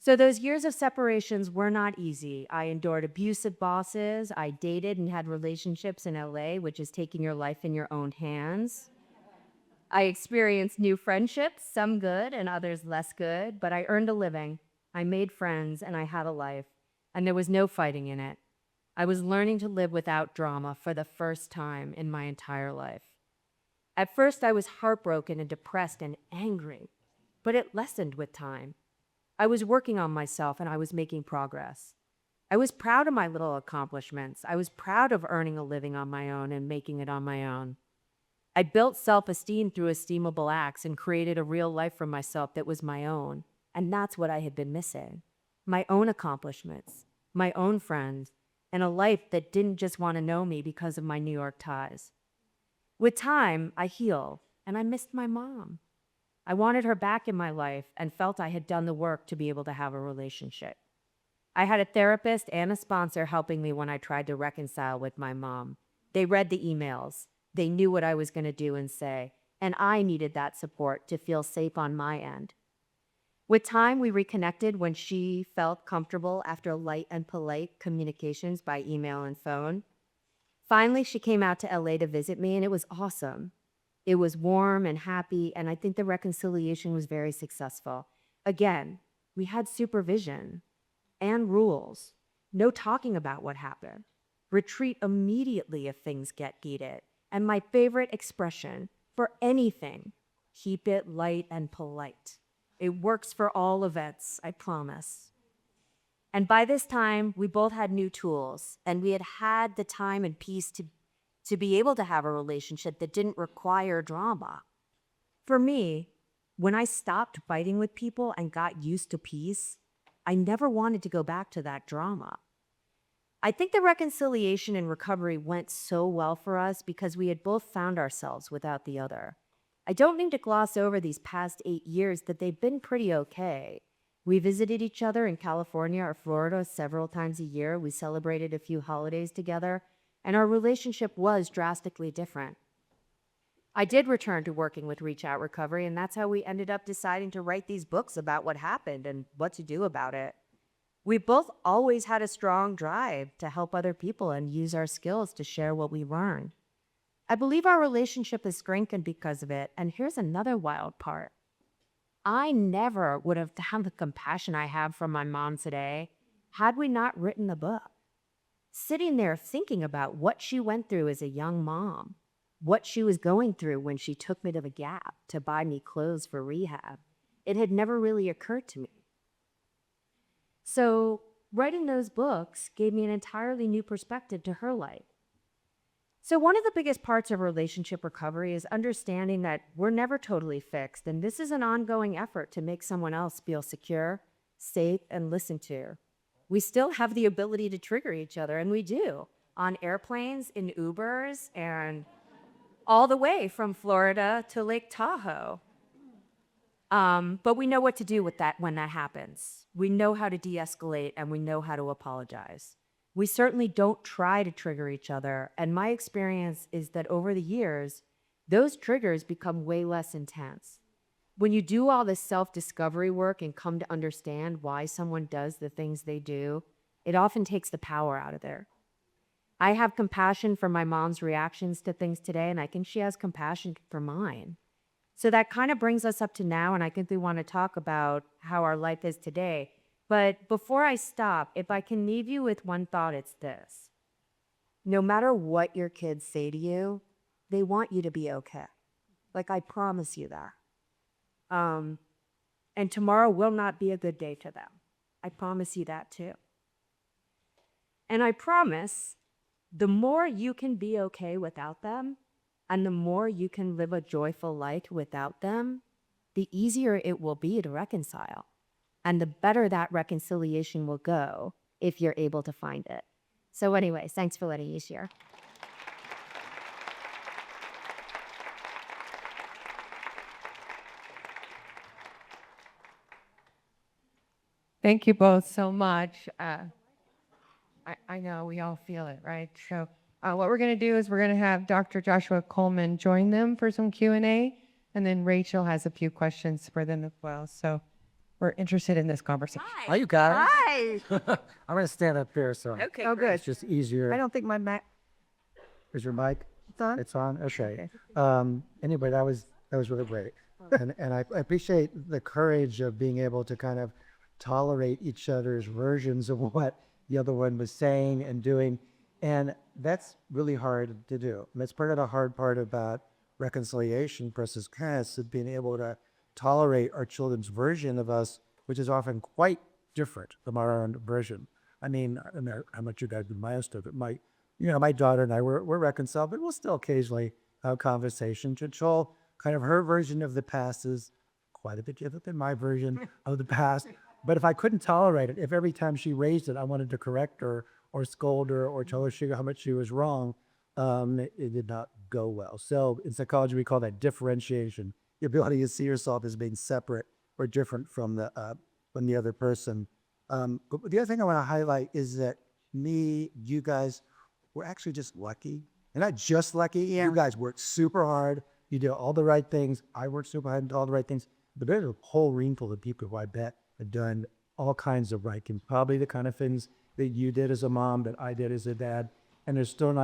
So those years of separations were not easy. I endured abusive bosses. I dated and had relationships in LA, which is taking your life in your own hands. I experienced new friendships, some good and others less good, but I earned a living. I made friends and I had a life, and there was no fighting in it. I was learning to live without drama for the first time in my entire life. At first, I was heartbroken and depressed and angry, but it lessened with time. I was working on myself and I was making progress. I was proud of my little accomplishments. I was proud of earning a living on my own and making it on my own. I built self-esteem through esteemable acts and created a real life for myself that was my own. And that's what I had been missing. My own accomplishments, my own friends, and a life that didn't just want to know me because of my New York ties. With time, I healed, and I missed my mom. I wanted her back in my life and felt I had done the work to be able to have a relationship. I had a therapist and a sponsor helping me when I tried to reconcile with my mom. They read the emails. They knew what I was going to do and say, and I needed that support to feel safe on my end. With time, we reconnected when she felt comfortable after light and polite communications by email and phone. Finally, she came out to LA to visit me, and it was awesome. It was warm and happy, and I think the reconciliation was very successful. Again, we had supervision and rules. No talking about what happened. Retreat immediately if things get heated. And my favorite expression for anything, keep it light and polite. It works for all events, I promise. And by this time, we both had new tools, and we had had the time and peace to be able to have a relationship that didn't require drama. For me, when I stopped fighting with people and got used to peace, I never wanted to go back to that drama. I think the reconciliation and recovery went so well for us because we had both found ourselves without the other. I don't mean to gloss over these past 8 years that they've been pretty okay. We visited each other in California or Florida several times a year. We celebrated a few holidays together, and our relationship was drastically different. I did return to working with Reach Out Recovery, and that's how we ended up deciding to write these books about what happened and what to do about it. We both always had a strong drive to help other people and use our skills to share what we learned. I believe our relationship is strengthened because of it, and here's another wild part. I never would have had the compassion I have for my mom today had we not written the book. Sitting there thinking about what she went through as a young mom, what she was going through when she took me to the Gap to buy me clothes for rehab, it had never really occurred to me. So writing those books gave me an entirely new perspective to her life. So one of the biggest parts of relationship recovery is understanding that we're never totally fixed, and this is an ongoing effort to make someone else feel secure, safe, and listened to. We still have the ability to trigger each other, and we do, on airplanes, in Ubers, and all the way from Florida to Lake Tahoe. But we know what to do with that when that happens. We know how to de-escalate, and we know how to apologize. We certainly don't try to trigger each other, and my experience is that over the years, those triggers become way less intense. When you do all this self-discovery work and come to understand why someone does the things they do, it often takes the power out of there. I have compassion for my mom's reactions to things today, and I think she has compassion for mine. So that kind of brings us up to now, and I think we want to talk about how our life is today. But before I stop, if I can leave you with one thought, it's this. No matter what your kids say to you, they want you to be okay. Like, I promise you that. And tomorrow will not be a good day to them. I promise you that too. And I promise the more you can be okay without them, and the more you can live a joyful life without them, the easier it will be to reconcile. And the better that reconciliation will go if you're able to find it. So anyways, thanks for letting me share. Thank you both so much. I know we all feel it, right? So what we're going to do is we're going to have Dr. Joshua Coleman join them for some Q&A, and then Rachel has a few questions for them as well. So we're interested in this conversation. Hi, you guys. Hi. I'm going to stand up here, so Okay, Oh, good. it's just easier. I don't think my Mac Is your mic? is on. It's on? Okay. Anyway, that was really great. And I appreciate the courage of being able to kind of tolerate each other's versions of what the other one was saying and doing. And that's really hard to do. And that's part of the hard part about reconciliation versus kindness, of being able to tolerate our children's version of us, which is often quite different from our own version. I mean, I don't know how much you guys do my own stuff, but my daughter and I, we're reconciled, but we'll still occasionally have conversations. And she'll kind of, her version of the past is quite a bit different than my version of the past. But if I couldn't tolerate it, if every time she raised it, I wanted to correct her or scold her or tell her how much she was wrong, it did not go well. So in psychology, we call that differentiation. The ability to see yourself as being separate or different from the other person. But the other thing I want to highlight is that you guys, we're actually just lucky. And not just lucky. Yeah. You guys worked super hard. You did all the right things. I worked super hard and did all the right things. But there's a whole room full of people who I bet have done all kinds of right things. Probably the kind of things that you did as a mom, that I did as a dad. And there's still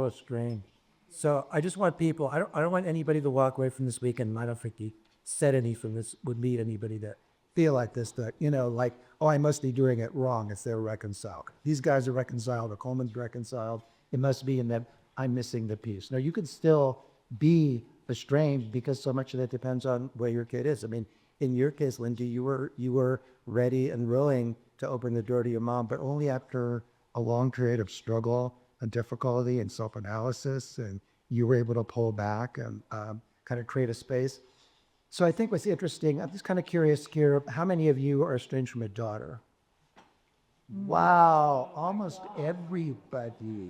a strain. So I just want people, I don't want anybody to walk away from this weekend, and I don't think you said any from this would meet anybody that feel like this, that, like, oh, I must be doing it wrong if they're reconciled. These guys are reconciled, the Coleman's reconciled. It must be in them, I'm missing the piece. Now, you can still be estranged because so much of that depends on where your kid is. I mean, in your case, Lindsey, you were ready and willing to open the door to your mom, but only after a long period of struggle and difficulty and self-analysis, and you were able to pull back and kind of create a space. So I think what's interesting, I'm just kind of curious here, how many of you are estranged from a daughter? Wow, almost everybody.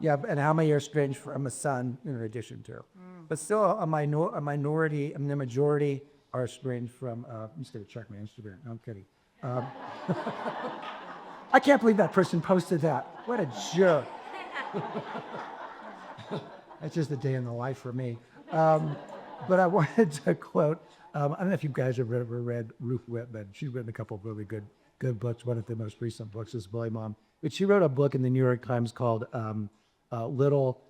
Yeah, and how many are estranged from a son in addition to? But still a minority, I mean, the majority are estranged from, I'm just going to check my Instagram, no, I'm kidding. I can't believe that person posted that. What a jerk. That's just a day in the life for me. But I wanted to quote, I don't know if you guys have ever read Ruth Whitman. She's written a couple of really good books. One of the most recent books is Boy Mom. But she wrote a book in the New York Times called Little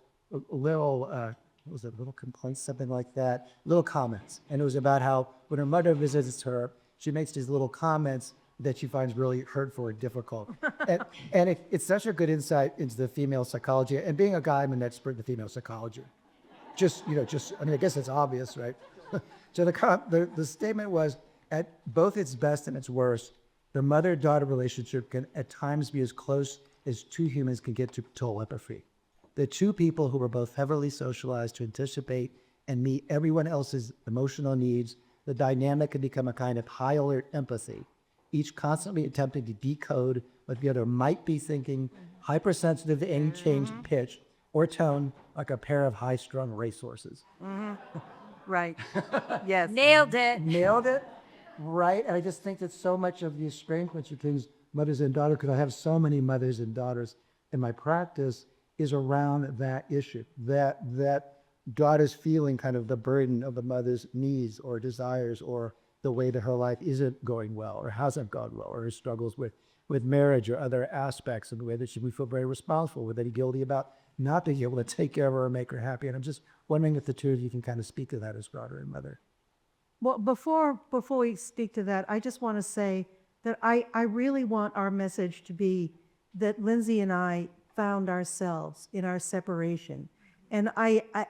Complaints, something like that, Little Comments. And it was about how when her mother visits her, she makes these little comments that she finds really hurtful or difficult. and it's such a good insight into the female psychology. And being a guy, I'm an expert in the female psychology. I mean, I guess it's obvious, right? So the statement was, at both its best and its worst, the mother-daughter relationship can at times be as close as two humans can get to telepathy. The two people who were both heavily socialized to anticipate and meet everyone else's emotional needs, the dynamic can become a kind of high alert empathy, each constantly attempting to decode what the other might be thinking, hypersensitive to any change in pitch or tone, like a pair of high-strung racehorses. Right. Yes. Nailed it. Nailed it, right? And I just think that so much of the estrangement between mothers and daughters, because I have so many mothers and daughters in my practice, is around that issue, that daughter's feeling kind of the burden of the mother's needs or desires, or the way that her life isn't going well or hasn't gone well, or her struggles with marriage or other aspects of the way that we feel very responsible, with any guilty about not being able to take care of her or make her happy. And I'm just wondering if the two of you can kind of speak to that as daughter and mother. Well, before we speak to that, I just want to say that I really want our message to be that Lindsey and I found ourselves in our separation. And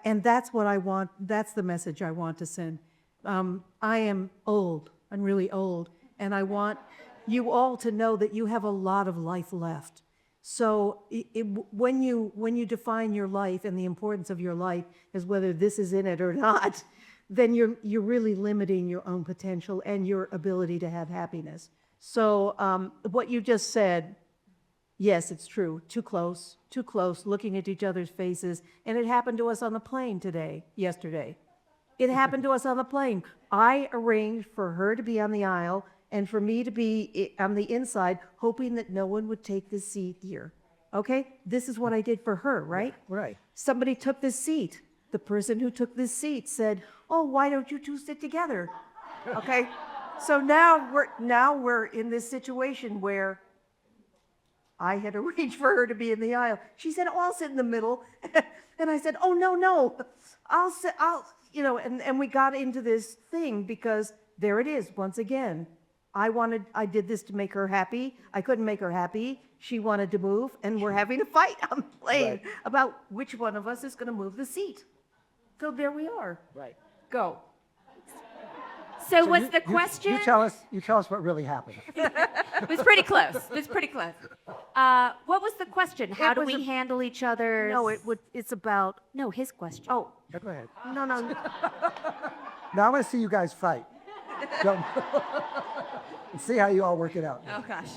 and that's what I want, that's the message I want to send. I am old, I'm really old, and I want you all to know that you have a lot of life left. So when you define your life and the importance of your life as whether this is in it or not, then you're really limiting your own potential and your ability to have happiness. So what you just said, yes, it's true. Too close, looking at each other's faces. And it happened to us on the plane yesterday. It happened to us on the plane. I arranged for her to be on the aisle and for me to be on the inside, hoping that no one would take this seat here. Okay? This is what I did for her, right? Right. Somebody took this seat. The person who took this seat said, "Oh, why don't you two sit together?" Okay? So now we're in this situation where I had arranged for her to be in the aisle. She said, "Oh, I'll sit in the middle." And I said, "Oh, no. I'll sit, and we got into this thing because there it is once again. I did this to make her happy. I couldn't make her happy. She wanted to move, and we're having a fight on the plane about which one of us is going to move the seat. So there we are. Right. Go. So what's the question? You tell us what really happened. It was pretty close. What was the question? How do we handle each other? No, it's about, No, his question. oh, Yeah, go ahead. no. Now I want to see you guys fight. Don't- and see how you all work it out. Oh, gosh.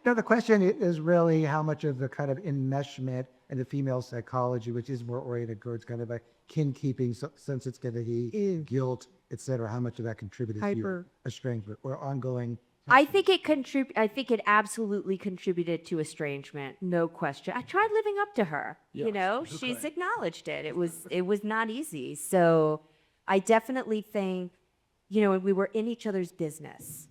No, the question is really how much of the kind of enmeshment in the female psychology, which is more oriented towards kind of a kin-keeping, sensitivity, guilt, etc., how much of that contributed to your estrangement or ongoing? I think it absolutely contributed to estrangement, no question. I tried living up to her. She's acknowledged it. It was not easy. So I definitely think, we were in each other's business.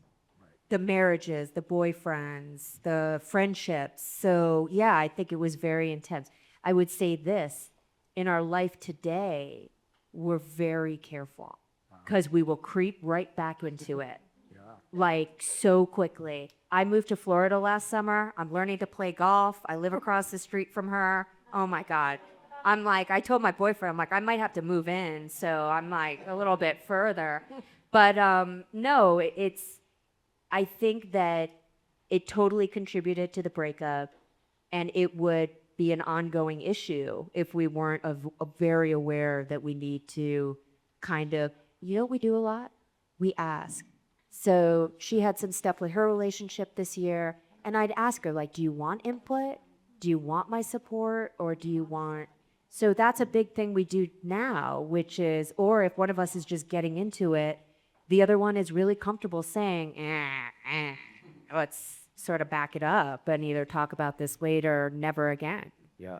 The marriages, the boyfriends, the friendships. So yeah, I think it was very intense. I would say this, in our life today, we're very careful because we will creep right back into it. Like so quickly. I moved to Florida last summer. I'm learning to play golf. I live across the street from her. Oh my God. I told my boyfriend, I might have to move in. So I'm a little bit further. But no, I think that it totally contributed to the breakup, and it would be an ongoing issue if we weren't very aware that we need to kind of, we do a lot? We ask. So she had some stuff with her relationship this year, and I'd ask her, do you want input? Do you want my support? Or do you want... So that's a big thing we do now, which is, or if one of us is just getting into it, the other one is really comfortable saying, let's sort of back it up and either talk about this later or never again. Yeah.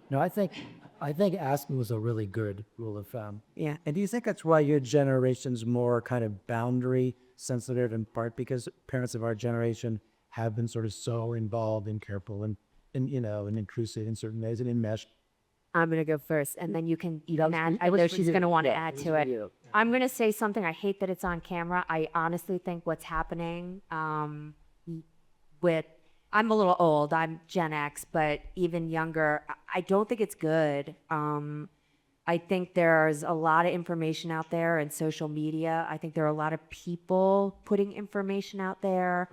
No, I think asking was a really good rule of thumb. Yeah. And do you think that's why your generation's more kind of boundary sensitive, in part because parents of our generation have been sort of so involved and careful and intrusive in certain ways and enmeshed? I'm going to go first, and then you can add. I know she's going to want to add to it. I'm going to say something. I hate that it's on camera. I honestly think what's happening I'm a little old. I'm Gen X, but even younger, I don't think it's good. I think there's a lot of information out there in social media. I think there are a lot of people putting information out there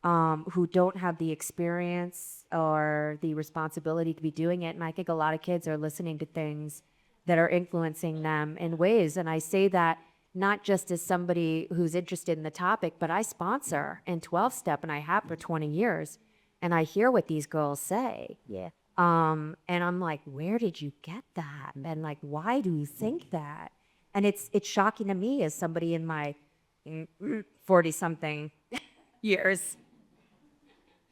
who don't have the experience or the responsibility to be doing it. And I think a lot of kids are listening to things that are influencing them in ways. And I say that not just as somebody who's interested in the topic, but I sponsor in 12-step, and I have for 20 years. And I hear what these girls say. Yeah. And I'm like, where did you get that? And why do you think that? And it's shocking to me as somebody in my 40-something years.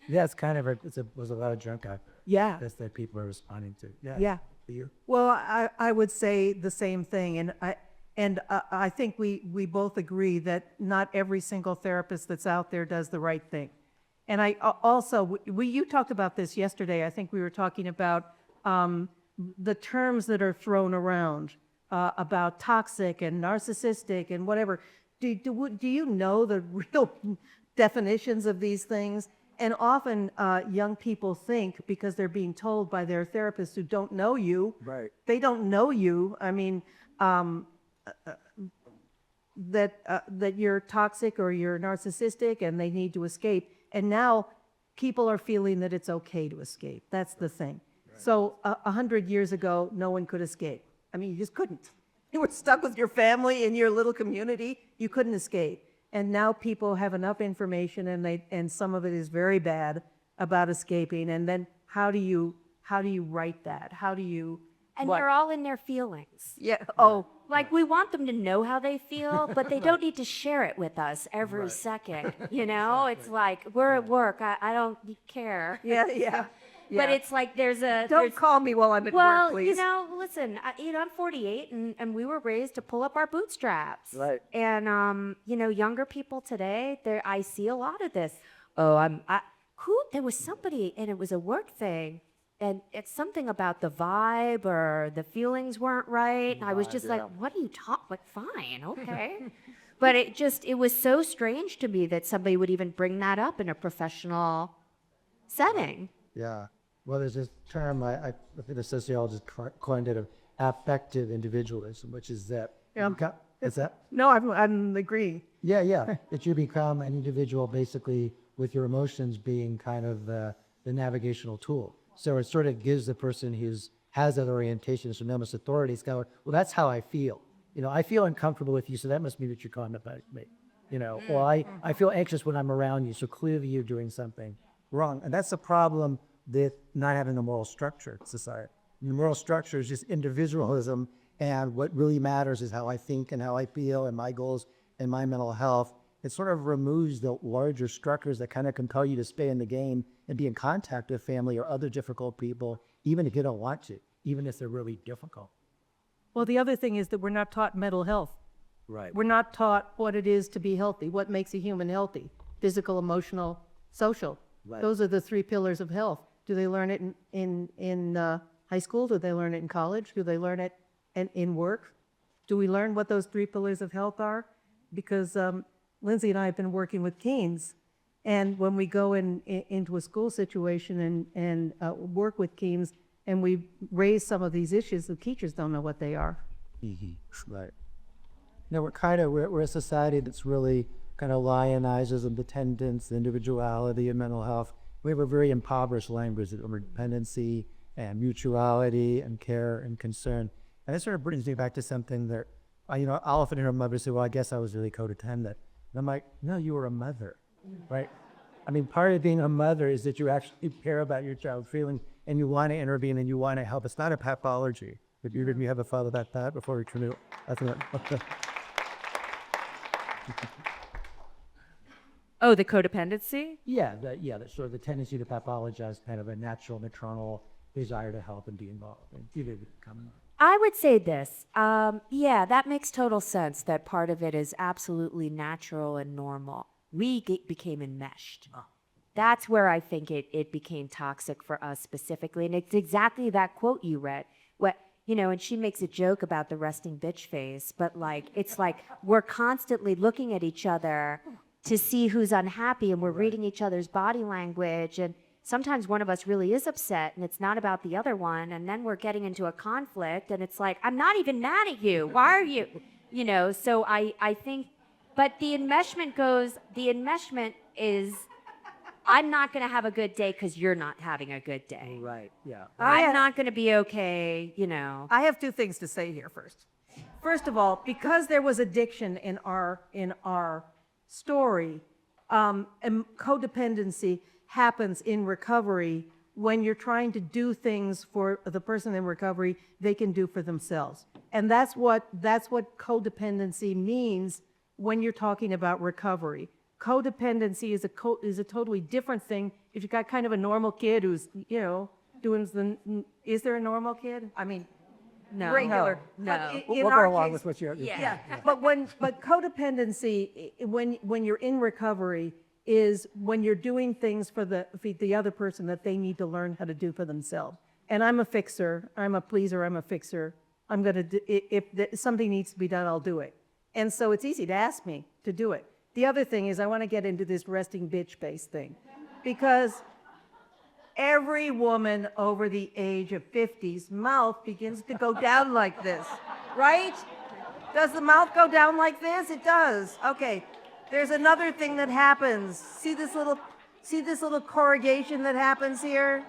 Yeah, it's kind of was a lot of junk out there. Yeah. that people are responding to. Yeah. You? Well, I would say the same thing, and I think we both agree that not every single therapist that's out there does the right thing. And I also, you talked about this yesterday. I think we were talking about the terms that are thrown around about toxic and narcissistic and whatever. Do you know the real definitions of these things? And often young people think, because they're being told by their therapists who don't know you, Right. they don't know you. I mean, that you're toxic or you're narcissistic and they need to escape. And now people are feeling that it's okay to escape. That's the thing. So 100 years ago, no one could escape. I mean, you just couldn't. You were stuck with your family in your little community. You couldn't escape. And now people have enough information, and some of it is very bad about escaping. And then how do you write that? How do you? And what? they're all in their feelings. Yeah. Oh, Like, we want them to know how they feel, but they don't need to share it with us every second. You know, it's like, we're at work. I don't care. yeah, yeah. But yeah. it's like there's Don't call me while I'm at well, work, please. you know, listen, I'm 48 and we were raised to pull up our bootstraps. Right. And, you know, younger people today, I see a lot of this. There was somebody, and it was a work thing, and it's something about the vibe or the feelings weren't right. And I was just like, what are you talking? Like, fine, okay. But it was so strange to me that somebody would even bring that up in a professional setting. Yeah. Well, there's this term, I think the sociologist coined it, of affective individualism, which is that. Yeah. Is that? No, I'm agreeing. Yeah. That you become an individual basically with your emotions being kind of the navigational tool. So it sort of gives the person who has that orientation, this enormous authority, it's kind of, well, that's how I feel. You know, I feel uncomfortable with you, so that must mean that you're calling about me. You know, or I feel anxious when I'm around you, so clearly you're doing something wrong. And that's the problem with not having a moral structure in society. The moral structure is just individualism, and what really matters is how I think and how I feel and my goals and my mental health. It sort of removes the larger structures that kind of compel you to stay in the game and be in contact with family or other difficult people, even if you don't want to, even if they're really difficult. Well, the other thing is that we're not taught mental health. Right. We're not taught what it is to be healthy, what makes a human healthy: physical, emotional, social. Right. Those are the 3 pillars of health. Do they learn it in high school? Do they learn it in college? Do they learn it in work? Do we learn what those 3 pillars of health are? Because Lindsey and I have been working with teens, and when we go into a school situation and work with teens and we raise some of these issues, the teachers don't know what they are. Right. No, we're a society that's really kind of lionizes independence, individuality, and mental health. We have a very impoverished language of dependency and mutuality and care and concern. And this sort of brings me back to something that, I'll often hear a mother say, well, I guess I was really codependent. And I'm like, no, you were a mother, right? I mean, part of being a mother is that you actually care about your child's feelings and you want to intervene and you want to help. It's not a pathology. If you have a thought about that before we turn it, I think Oh, the codependency? that sort of the tendency to pathologize kind of a natural maternal desire to help and be involved. And you did come. I would say this. That makes total sense, that part of it is absolutely natural and normal. We became enmeshed. That's where I think it became toxic for us specifically. And it's exactly that quote you read. And she makes a joke about the resting bitch face, but it's like we're constantly looking at each other to see who's unhappy, and we're reading each other's body language, and sometimes one of us really is upset and it's not about the other one, and then we're getting into a conflict and it's like, I'm not even mad at you, why are you, so I think, but the enmeshment is, I'm not going to have a good day because you're not having a good day. Right. Yeah. I'm not going to be okay, I have 2 things to say here first. First of all, because there was addiction in our story, and codependency happens in recovery when you're trying to do things for the person in recovery they can do for themselves. And that's what codependency means when you're talking about recovery. Codependency is a totally different thing if you've got kind of a normal kid who's, doing is there a normal kid? I mean, No. regular. No. But No. in our along case- with what you're. Yeah. but codependency, when you're in recovery, is when you're doing things for the other person that they need to learn how to do for themselves. And I'm a fixer, I'm a pleaser, I'm a fixer. I'm gonna do, if something needs to be done, I'll do it. And so it's easy to ask me to do it. The other thing is I want to get into this resting bitch face thing, because every woman over the age of 50's mouth begins to go down like this, right? Does the mouth go down like this? It does. Okay. There's another thing that happens. See this little corrugation that happens here?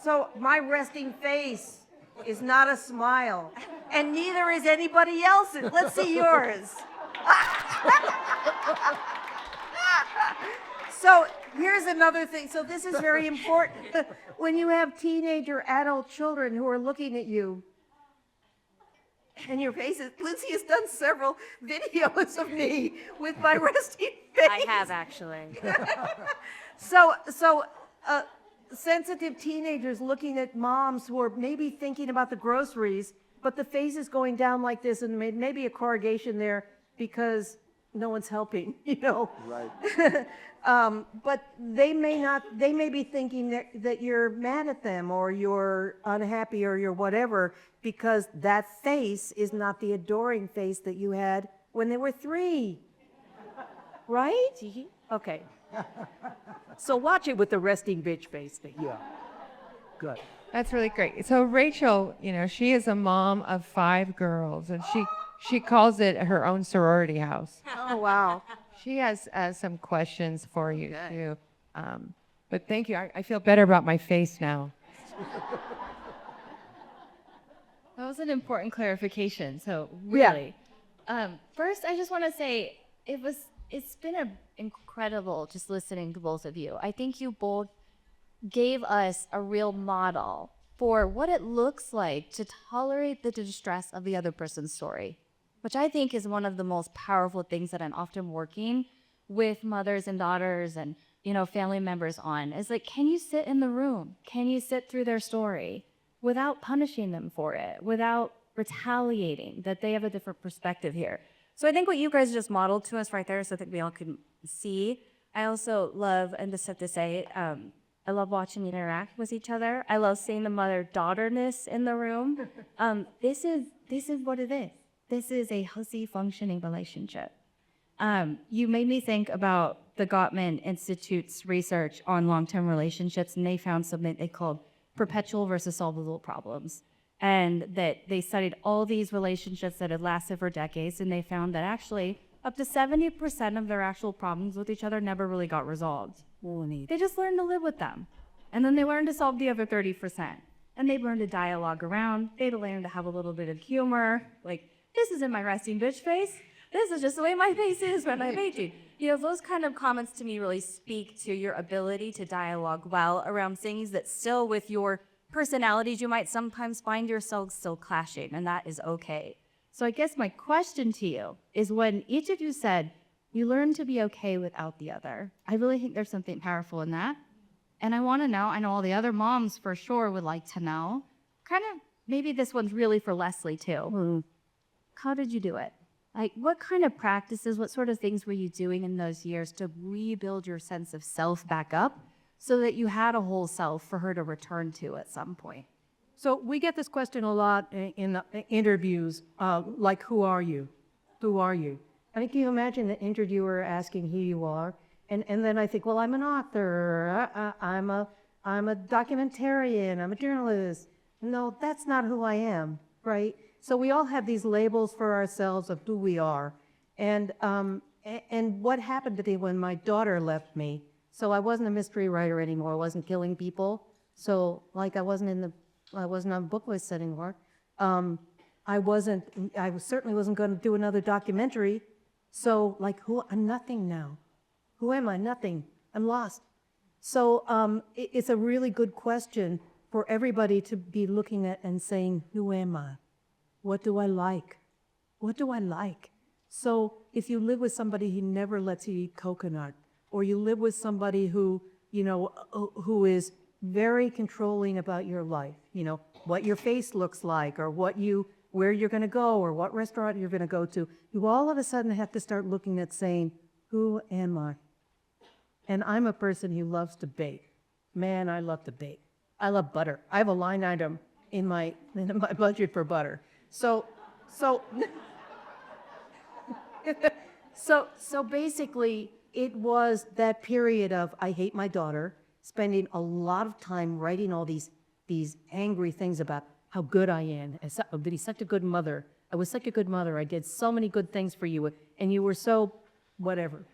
So my resting face is not a smile, and neither is anybody else's. Let's see yours. So here's another thing. So this is very important. When you have teenager adult children who are looking at you, and your faces, Lindsey has done several videos of me with my resting face. I have actually. So sensitive teenagers looking at moms who are maybe thinking about the groceries, but the face is going down like this, and maybe a corrugation there because no one's helping, you know? Right. But they may be thinking that you're mad at them or you're unhappy or you're whatever, because that face is not the adoring face that you had when they were 3. Right? Okay. So watch it with the resting bitch face thing. Yeah. Good. That's really great. So Rachel, she is a mom of 5 girls, and she calls it her own sorority house. Oh, wow. She has some questions for you too. But thank you. I feel better about my face now. That was an important clarification. So Yeah. really, first I just want to say it's been incredible just listening to both of you. I think you both gave us a real model for what it looks like to tolerate the distress of the other person's story, which I think is one of the most powerful things that I'm often working with mothers and daughters and family members on, is like, can you sit in the room? Can you sit through their story without punishing them for it, without retaliating that they have a different perspective here? So I think what you guys just modeled to us right there, so that we all can see. I also love, and just have to say, I love watching you interact with each other. I love seeing the mother-daughterness in the room. This is what it is. This is a healthy, functioning relationship. You made me think about the Gottman Institute's research on long-term relationships, and they found something they called perpetual versus solvable problems. And that they studied all these relationships that had lasted for decades, and they found that actually up to 70% of their actual problems with each other never really got resolved. They just learned to live with them. And then they learned to solve the other 30%. And they learned to dialogue around. They learned to have a little bit of humor. Like, this isn't my resting bitch face. This is just the way my face is when I'm aging. Those kind of comments to me really speak to your ability to dialogue well around things that still, with your personalities, you might sometimes find yourselves still clashing, and that is okay. So I guess my question to you is, when each of you said you learn to be okay without the other, I really think there's something powerful in that. And I want to know, I know all the other moms for sure would like to know, kind of, maybe this one's really for Leslie too. How did you do it? Like, what kind of practices, what sort of things were you doing in those years to rebuild your sense of self back up so that you had a whole self for her to return to at some point? So we get this question a lot in the interviews, like, who are you? Who are you? I think you imagine the interviewer asking who you are, and then I think, well, I'm an author, I'm a documentarian, I'm a journalist. No, that's not who I am, right? So we all have these labels for ourselves of who we are, and what happened to me when my daughter left me? So I wasn't a mystery writer anymore. I wasn't killing people. So like I wasn't on book lists anymore. I certainly wasn't going to do another documentary. So like, I'm nothing now. Who am I? Nothing. I'm lost. So it's a really good question for everybody to be looking at and saying, who am I? What do I like? What do I like? So if you live with somebody who never lets you eat coconut, or you live with somebody who is very controlling about your life, you know, what your face looks like or where you're going to go or what restaurant you're going to go to. You all of a sudden have to start looking at saying, who am I? And I'm a person who loves to bake. Man, I love to bake. I love butter. I have a line item in my budget for butter. So basically, it was that period of I hate my daughter, spending a lot of time writing all these angry things about how good I am, but he's such a good mother. I was such a good mother. I did so many good things for you, and you were so whatever.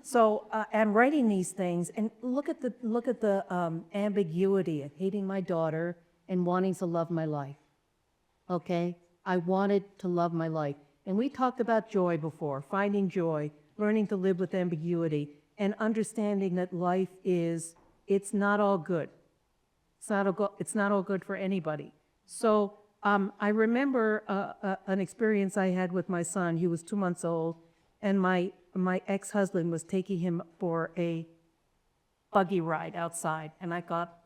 So I'm writing these things, and look at the ambiguity of hating my daughter and wanting to love my life. Okay, I wanted to love my life. And we talked about joy before, finding joy, learning to live with ambiguity, and understanding that life it's not all good. It's not all good for anybody. So I remember an experience I had with my son. He was 2 months old, and my ex-husband was taking him for a buggy ride outside, and I thought,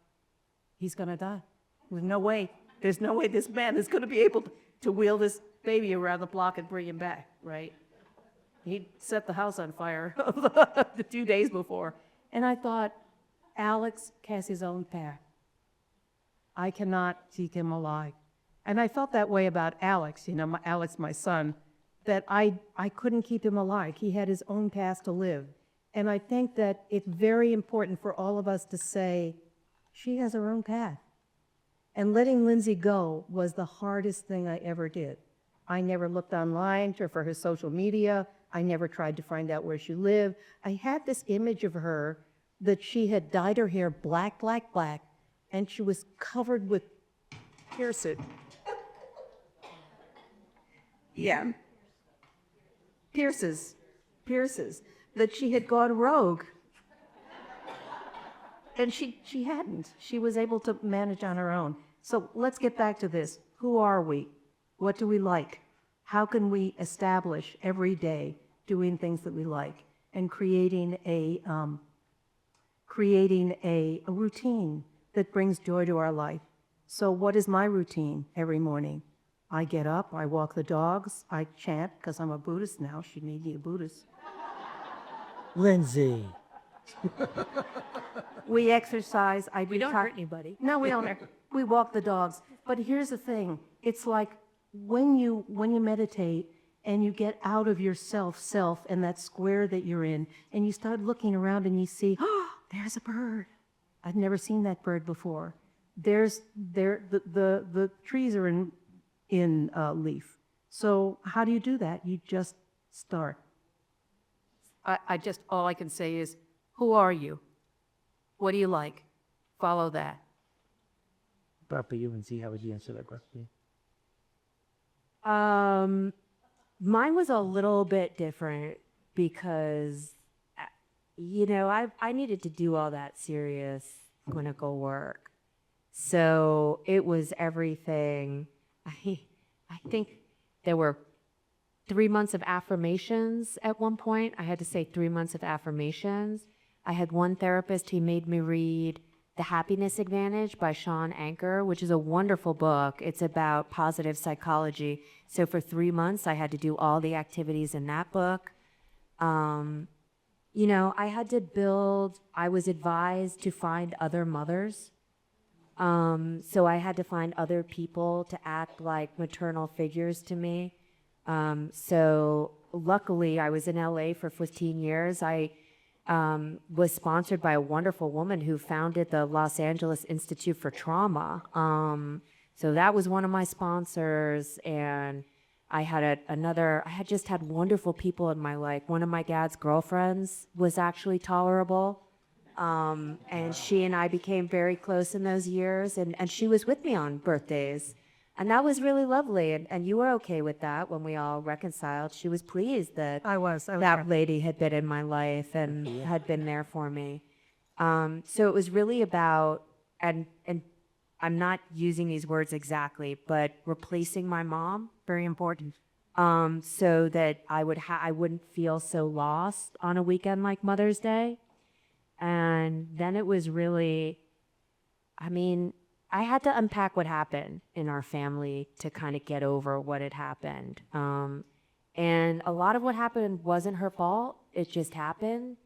he's gonna die. There's no way this man is gonna be able to wheel this baby around the block and bring him back, right? He set the house on fire the 2 days before. And I thought, Alex has his own path. I cannot keep him alive. And I felt that way about Alex, you know, Alex, my son, that I couldn't keep him alive. He had his own path to live. And I think that it's very important for all of us to say, she has her own path. And letting Lindsey go was the hardest thing I ever did. I never looked online for her social media. I never tried to find out where she lived. I had this image of her that she had dyed her hair black, black, black, and she was covered with piercing. Yeah. Pierces, that she had gone rogue. And she hadn't. She was able to manage on her own. So let's get back to this. Who are we? What do we like? How can we establish every day doing things that we like and creating a routine that brings joy to our life? So what is my routine every morning? I get up, I walk the dogs, I chant, because I'm a Buddhist now. She made me a Buddhist. Lindsey. We exercise. We don't hurt anybody. No, we don't. We walk the dogs. But here's the thing. It's like when you meditate and you get out of your self and that square that you're in, and you start looking around and you see, oh, there's a bird. I've never seen that bird before. The trees are in leaf. So how do you do that? You just start. All I can say is, who are you? What do you like? Follow that. Papa, you and see how would you answer that question? Mine was a little bit different because, you know, I needed to do all that serious clinical work. So it was everything. I think there were 3 months of affirmations at one point. I had to say 3 months of affirmations. I had one therapist who made me read The Happiness Advantage by Sean Anker, which is a wonderful book. It's about positive psychology. So for 3 months, I had to do all the activities in that book. You know, I was advised to find other mothers. So I had to find other people to act like maternal figures to me. So luckily, I was in LA for 15 years. I was sponsored by a wonderful woman who founded the Los Angeles Institute for Trauma. So that was one of my sponsors, and I had I had just had wonderful people in my life. One of my dad's girlfriends was actually tolerable, and she and I became very close in those years, and she was with me on birthdays. And that was really lovely, and you were okay with that when we all reconciled. She was pleased that I was that lady had been in my life and had been there for me. So it was really about, and I'm not using these words exactly, but replacing my mom, very important, so that I wouldn't feel so lost on a weekend like Mother's Day. And then it was really, I mean, I had to unpack what happened in our family to kind of get over what had happened. And a lot of what happened wasn't her fault. It just happened.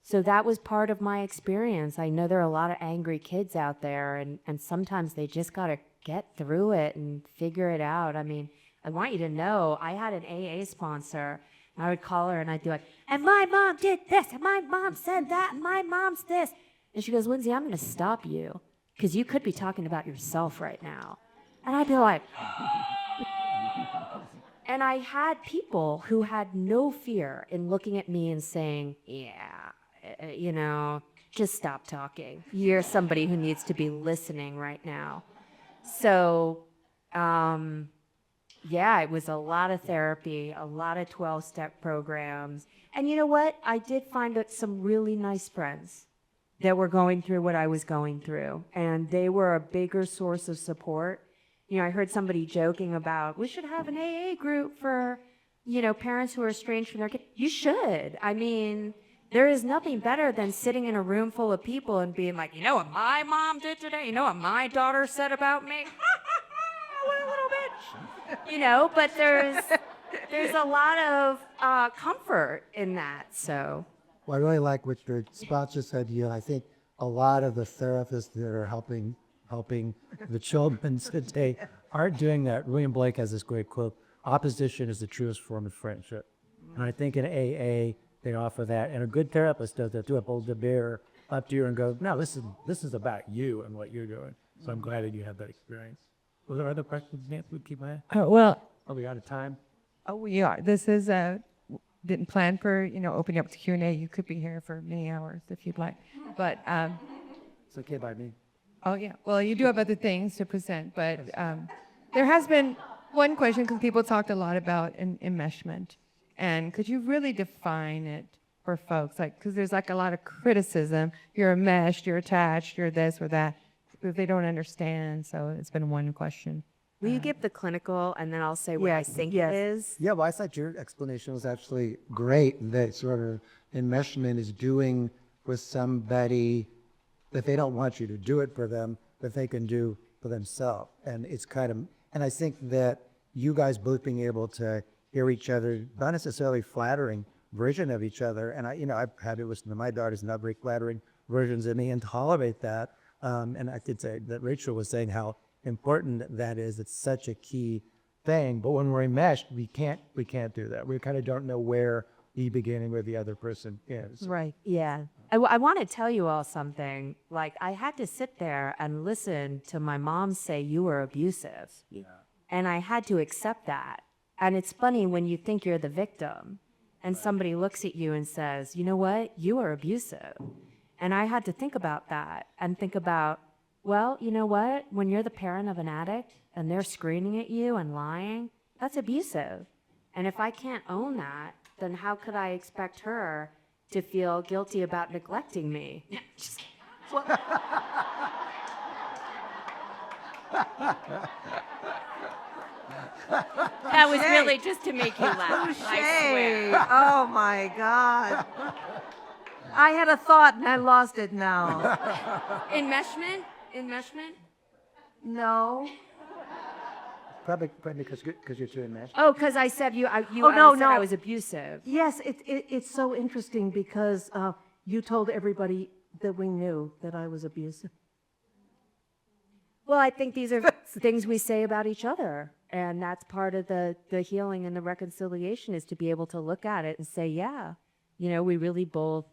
So that was part of my experience. I know there are a lot of angry kids out there, and sometimes they just got to get through it and figure it out. I mean, I want you to know, I had an AA sponsor. I would call her and I'd be like, and my mom did this, and my mom said that, and my mom's this. And she goes, Lindsey, I'm going to stop you because you could be talking about yourself right now. And I'd be like, and I had people who had no fear in looking at me and saying, yeah, you know, just stop talking. You're somebody who needs to be listening right now. So, yeah, it was a lot of therapy, a lot of 12-step programs. And you know what? I did find some really nice friends that were going through what I was going through. And they were a bigger source of support. You know, I heard somebody joking about, we should have an AA group for, you know, parents who are estranged from their kids. You should. I mean, there is nothing better than sitting in a room full of people and being like, you know what my mom did today? You know what my daughter said about me? What a little bitch. You know, but there's a lot of comfort in that, so. Well, I really like what your sponsor said to you. I think a lot of the therapists that are helping the children today aren't doing that. William Blake has this great quote, opposition is the truest form of friendship. And I think in AA, they offer that. And a good therapist does that too, hold the mirror up to you and go, no, this is about you and what you're doing. So I'm glad that you had that experience. Was there other questions, Nancy? We'd keep my eye. Well, Are we out of time? oh, we are. This is didn't plan for, you know, opening up to Q&A. You could be here for many hours if you'd like. But, It's okay by me. oh, yeah. Well, you do have other things to present. But there has been one question because people talked a lot about enmeshment. And could you really define it for folks? Like, because there's like a lot of criticism. You're enmeshed, you're attached, you're this or that. Because they don't understand. So it's been one question. Will you give the clinical, and then I'll say what I think it is? Yeah, well, I thought your explanation was actually great, that sort of enmeshment is doing with somebody that they don't want you to do it for them, that they can do for themselves. And it's kind of, and I think that you guys both being able to hear each other, not necessarily flattering version of each other. And I've had to listen to my daughters, not very flattering versions of me, and tolerate that. And I did say that Rachel was saying how important that is. It's such a key thing. But when we're enmeshed, we can't do that. We kind of don't know where the beginning where the other person is. Right. Yeah. I want to tell you all something. Like, I had to sit there and listen to my mom say you were abusive. Yeah. And I had to accept that. And it's funny when you think you're the victim and somebody looks at you and says, you know what, you are abusive. And I had to think about that and think about, well, you know what, when you're the parent of an addict and they're screaming at you and lying, that's abusive. And if I can't own that, then how could I expect her to feel guilty about neglecting me? Just, well, that was really just to make you laugh. I swear. Oh my God. I had a thought and I lost it now. Enmeshment? No. Probably because you're too enmeshed. Oh, because I said you Oh, said no. I was abusive. Yes, it's so interesting because you told everybody that we knew that I was abusive. Well, I think these are things we say about each other. And that's part of the healing and the reconciliation, is to be able to look at it and say, yeah, you know, we really both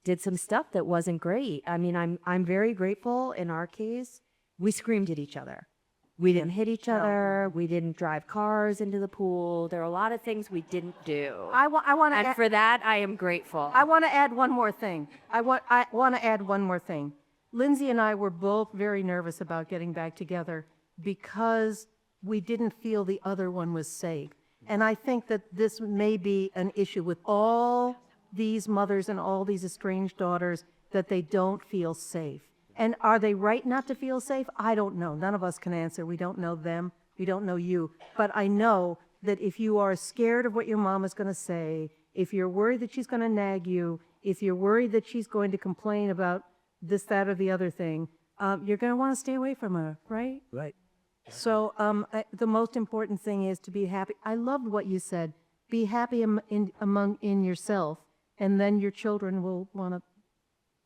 did some stuff that wasn't great. I mean, I'm very grateful in our case. We screamed at each other. We didn't hit each other. We didn't drive cars into the pool. There are a lot of things we didn't do. I want to. And for that, I am grateful. I want to add one more thing. I want to add one more thing. Lindsey and I were both very nervous about getting back together because we didn't feel the other one was safe. And I think that this may be an issue with all these mothers and all these estranged daughters, that they don't feel safe. And are they right not to feel safe? I don't know. None of us can answer. We don't know them. We don't know you. But I know that if you are scared of what your mom is going to say, if you're worried that she's going to nag you, if you're worried that she's going to complain about this, that, or the other thing, you're going to want to stay away from her, right? Right. So the most important thing is to be happy. I loved what you said. Be happy in yourself, and then your children will want to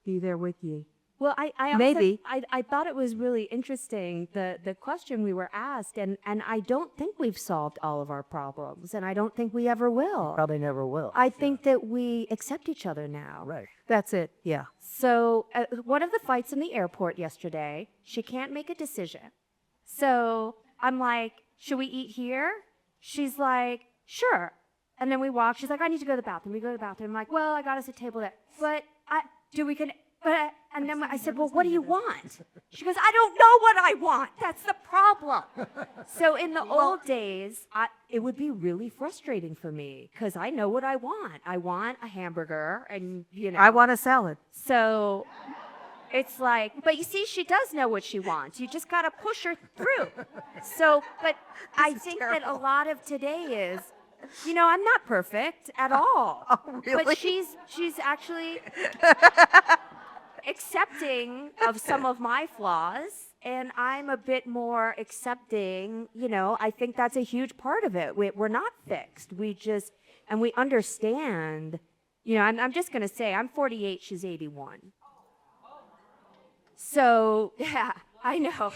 be there with you. Well, I also, Maybe. I thought it was really interesting, the question we were asked, and I don't think we've solved all of our problems, and I don't think we ever will. Probably never will. I think that we accept each other now. Right. That's it. Yeah. So one of the fights in the airport yesterday, she can't make a decision. So I'm like, should we eat here? She's like, sure. And then we walk. She's like, I need to go to the bathroom. We go to the bathroom. I'm like, well, I got us a table there. And then I said, well, what do you want? She goes, I don't know what I want. That's the problem. So in the old days, it would be really frustrating for me because I know what I want. I want a hamburger and, I want a salad. So it's like, but you see, she does know what she wants. You just got to push her through. So, but I think that a lot of today is, I'm not perfect at all. Oh, really? But she's actually accepting of some of my flaws, and I'm a bit more accepting. I think that's a huge part of it. We're not fixed. We understand. I'm just going to say I'm 48, she's 81. So, yeah, I know.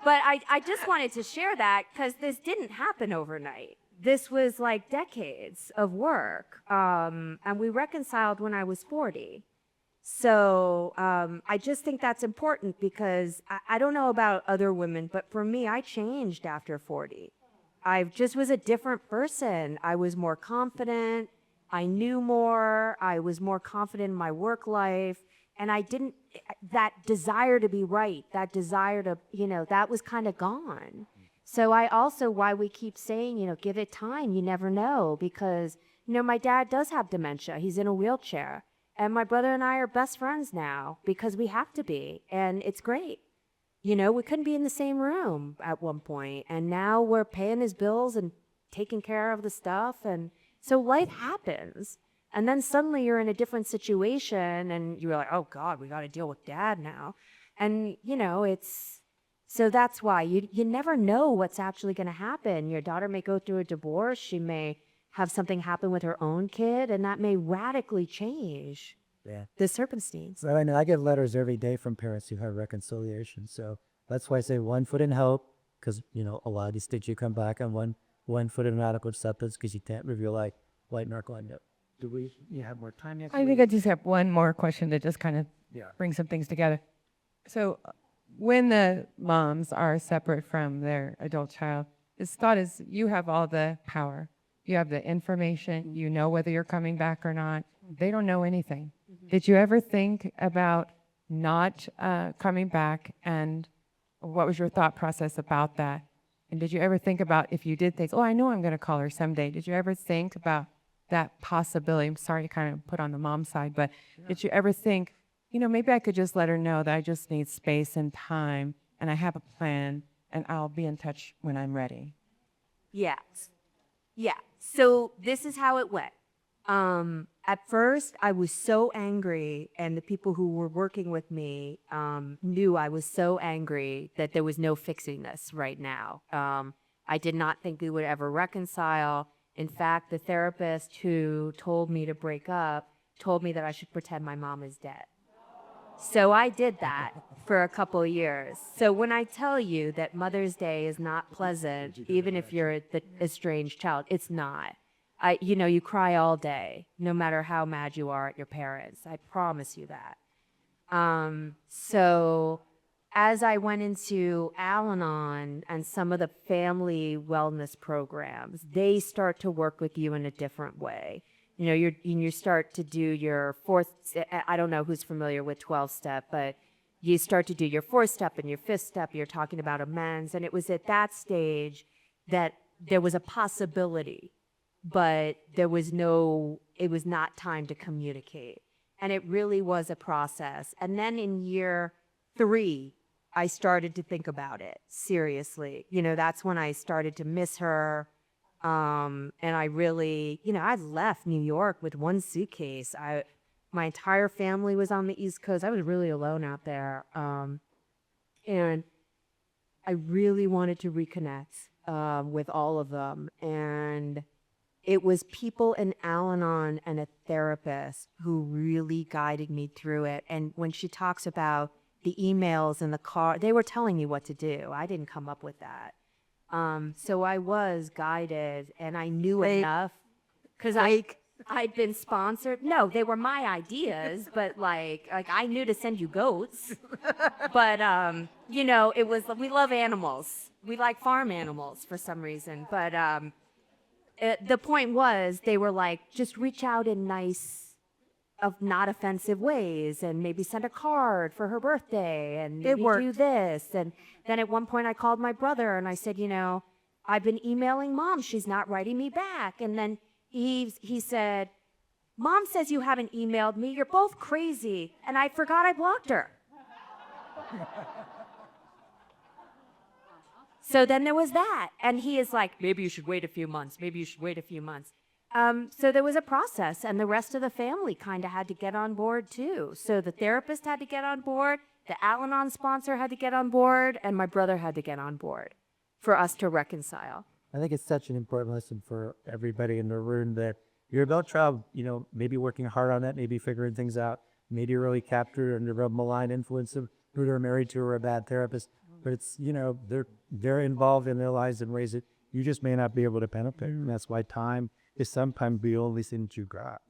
But I just wanted to share that because this didn't happen overnight. This was like decades of work. And we reconciled when I was 40. So I just think that's important because I don't know about other women, but for me, I changed after 40. I just was a different person. I was more confident. I knew more. I was more confident in my work life. And that desire to be right, that desire to, that was kind of gone. So why we keep saying, give it time, you never know. Because, my dad does have dementia. He's in a wheelchair. And my brother and I are best friends now because we have to be. And it's great. We couldn't be in the same room at one point. And now we're paying his bills and taking care of the stuff. And so life happens. And then suddenly you're in a different situation and you're like, oh God, we got to deal with dad now. And, so that's why you never know what's actually going to happen. Your daughter may go through a divorce. She may have something happen with her own kid, and that may radically change the circumstance. So I know I get letters every day from parents who have reconciliation. So that's why I say 1 foot in hope, because, a lot of these things you come back on one foot in radical acceptance because you can't live your life white knuckle on it. Do you have more time yet? I think I just have one more question to just kind of bring some things together. So when the moms are separate from their adult child, this thought is you have all the power. You have the information. You know whether you're coming back or not. They don't know anything. Did you ever think about not coming back, and what was your thought process about that? And did you ever think about if you did think, oh, I know I'm going to call her someday. Did you ever think about that possibility? I'm sorry to kind of put on the mom side, but did you ever think, maybe I could just let her know that I just need space and time and I have a plan and I'll be in touch when I'm ready? Yeah. So this is how it went. At first, I was so angry, and the people who were working with me knew I was so angry that there was no fixing this right now. I did not think we would ever reconcile. In fact, the therapist who told me to break up told me that I should pretend my mom is dead. So I did that for a couple of years. So when I tell you that Mother's Day is not pleasant, even if you're the estranged child, it's not. You cry all day, no matter how mad you are at your parents. I promise you that. So as I went into Al-Anon and some of the family wellness programs, they start to work with you in a different way. You start to do your I don't know who's familiar with 12-step, but you start to do your 4th step and your 5th step. You're talking about amends. And it was at that stage that there was a possibility, but it was not time to communicate. And it really was a process. And then in year 3, I started to think about it seriously. That's when I started to miss her. And I really, I left New York with one suitcase. My entire family was on the East Coast. I was really alone out there. And I really wanted to reconnect with all of them. And it was people in Al-Anon and a therapist who really guided me through it. And when she talks about the emails in the car, they were telling me what to do. I didn't come up with that. So I was guided, and I knew enough because I'd been sponsored. No, they were my ideas, but like I knew to send you goats. But you know, it was we love animals. We like farm animals for some reason. But the point was, they were like, just reach out in nice, of not offensive ways, and maybe send a card for her birthday, and maybe do this. And then at one point I called my brother and I said, you know, I've been emailing Mom. She's not writing me back. And then he said, Mom says you haven't emailed me. You're both crazy. And I forgot I blocked her. So then there was that. And he is like, maybe you should wait a few months. Maybe you should wait a few months. So there was a process, and the rest of the family kind of had to get on board too. So the therapist had to get on board, the Al-Anon sponsor had to get on board, and my brother had to get on board for us to reconcile. I think it's such an important lesson for everybody in the room that your adult child, you know, maybe working hard on that, maybe figuring things out, maybe you're really captured under a malign influence of who they're married to or a bad therapist, but it's, you know, they're involved in their lives in ways that you just may not be able to penetrate, and that's why time is sometimes the only thing that you got.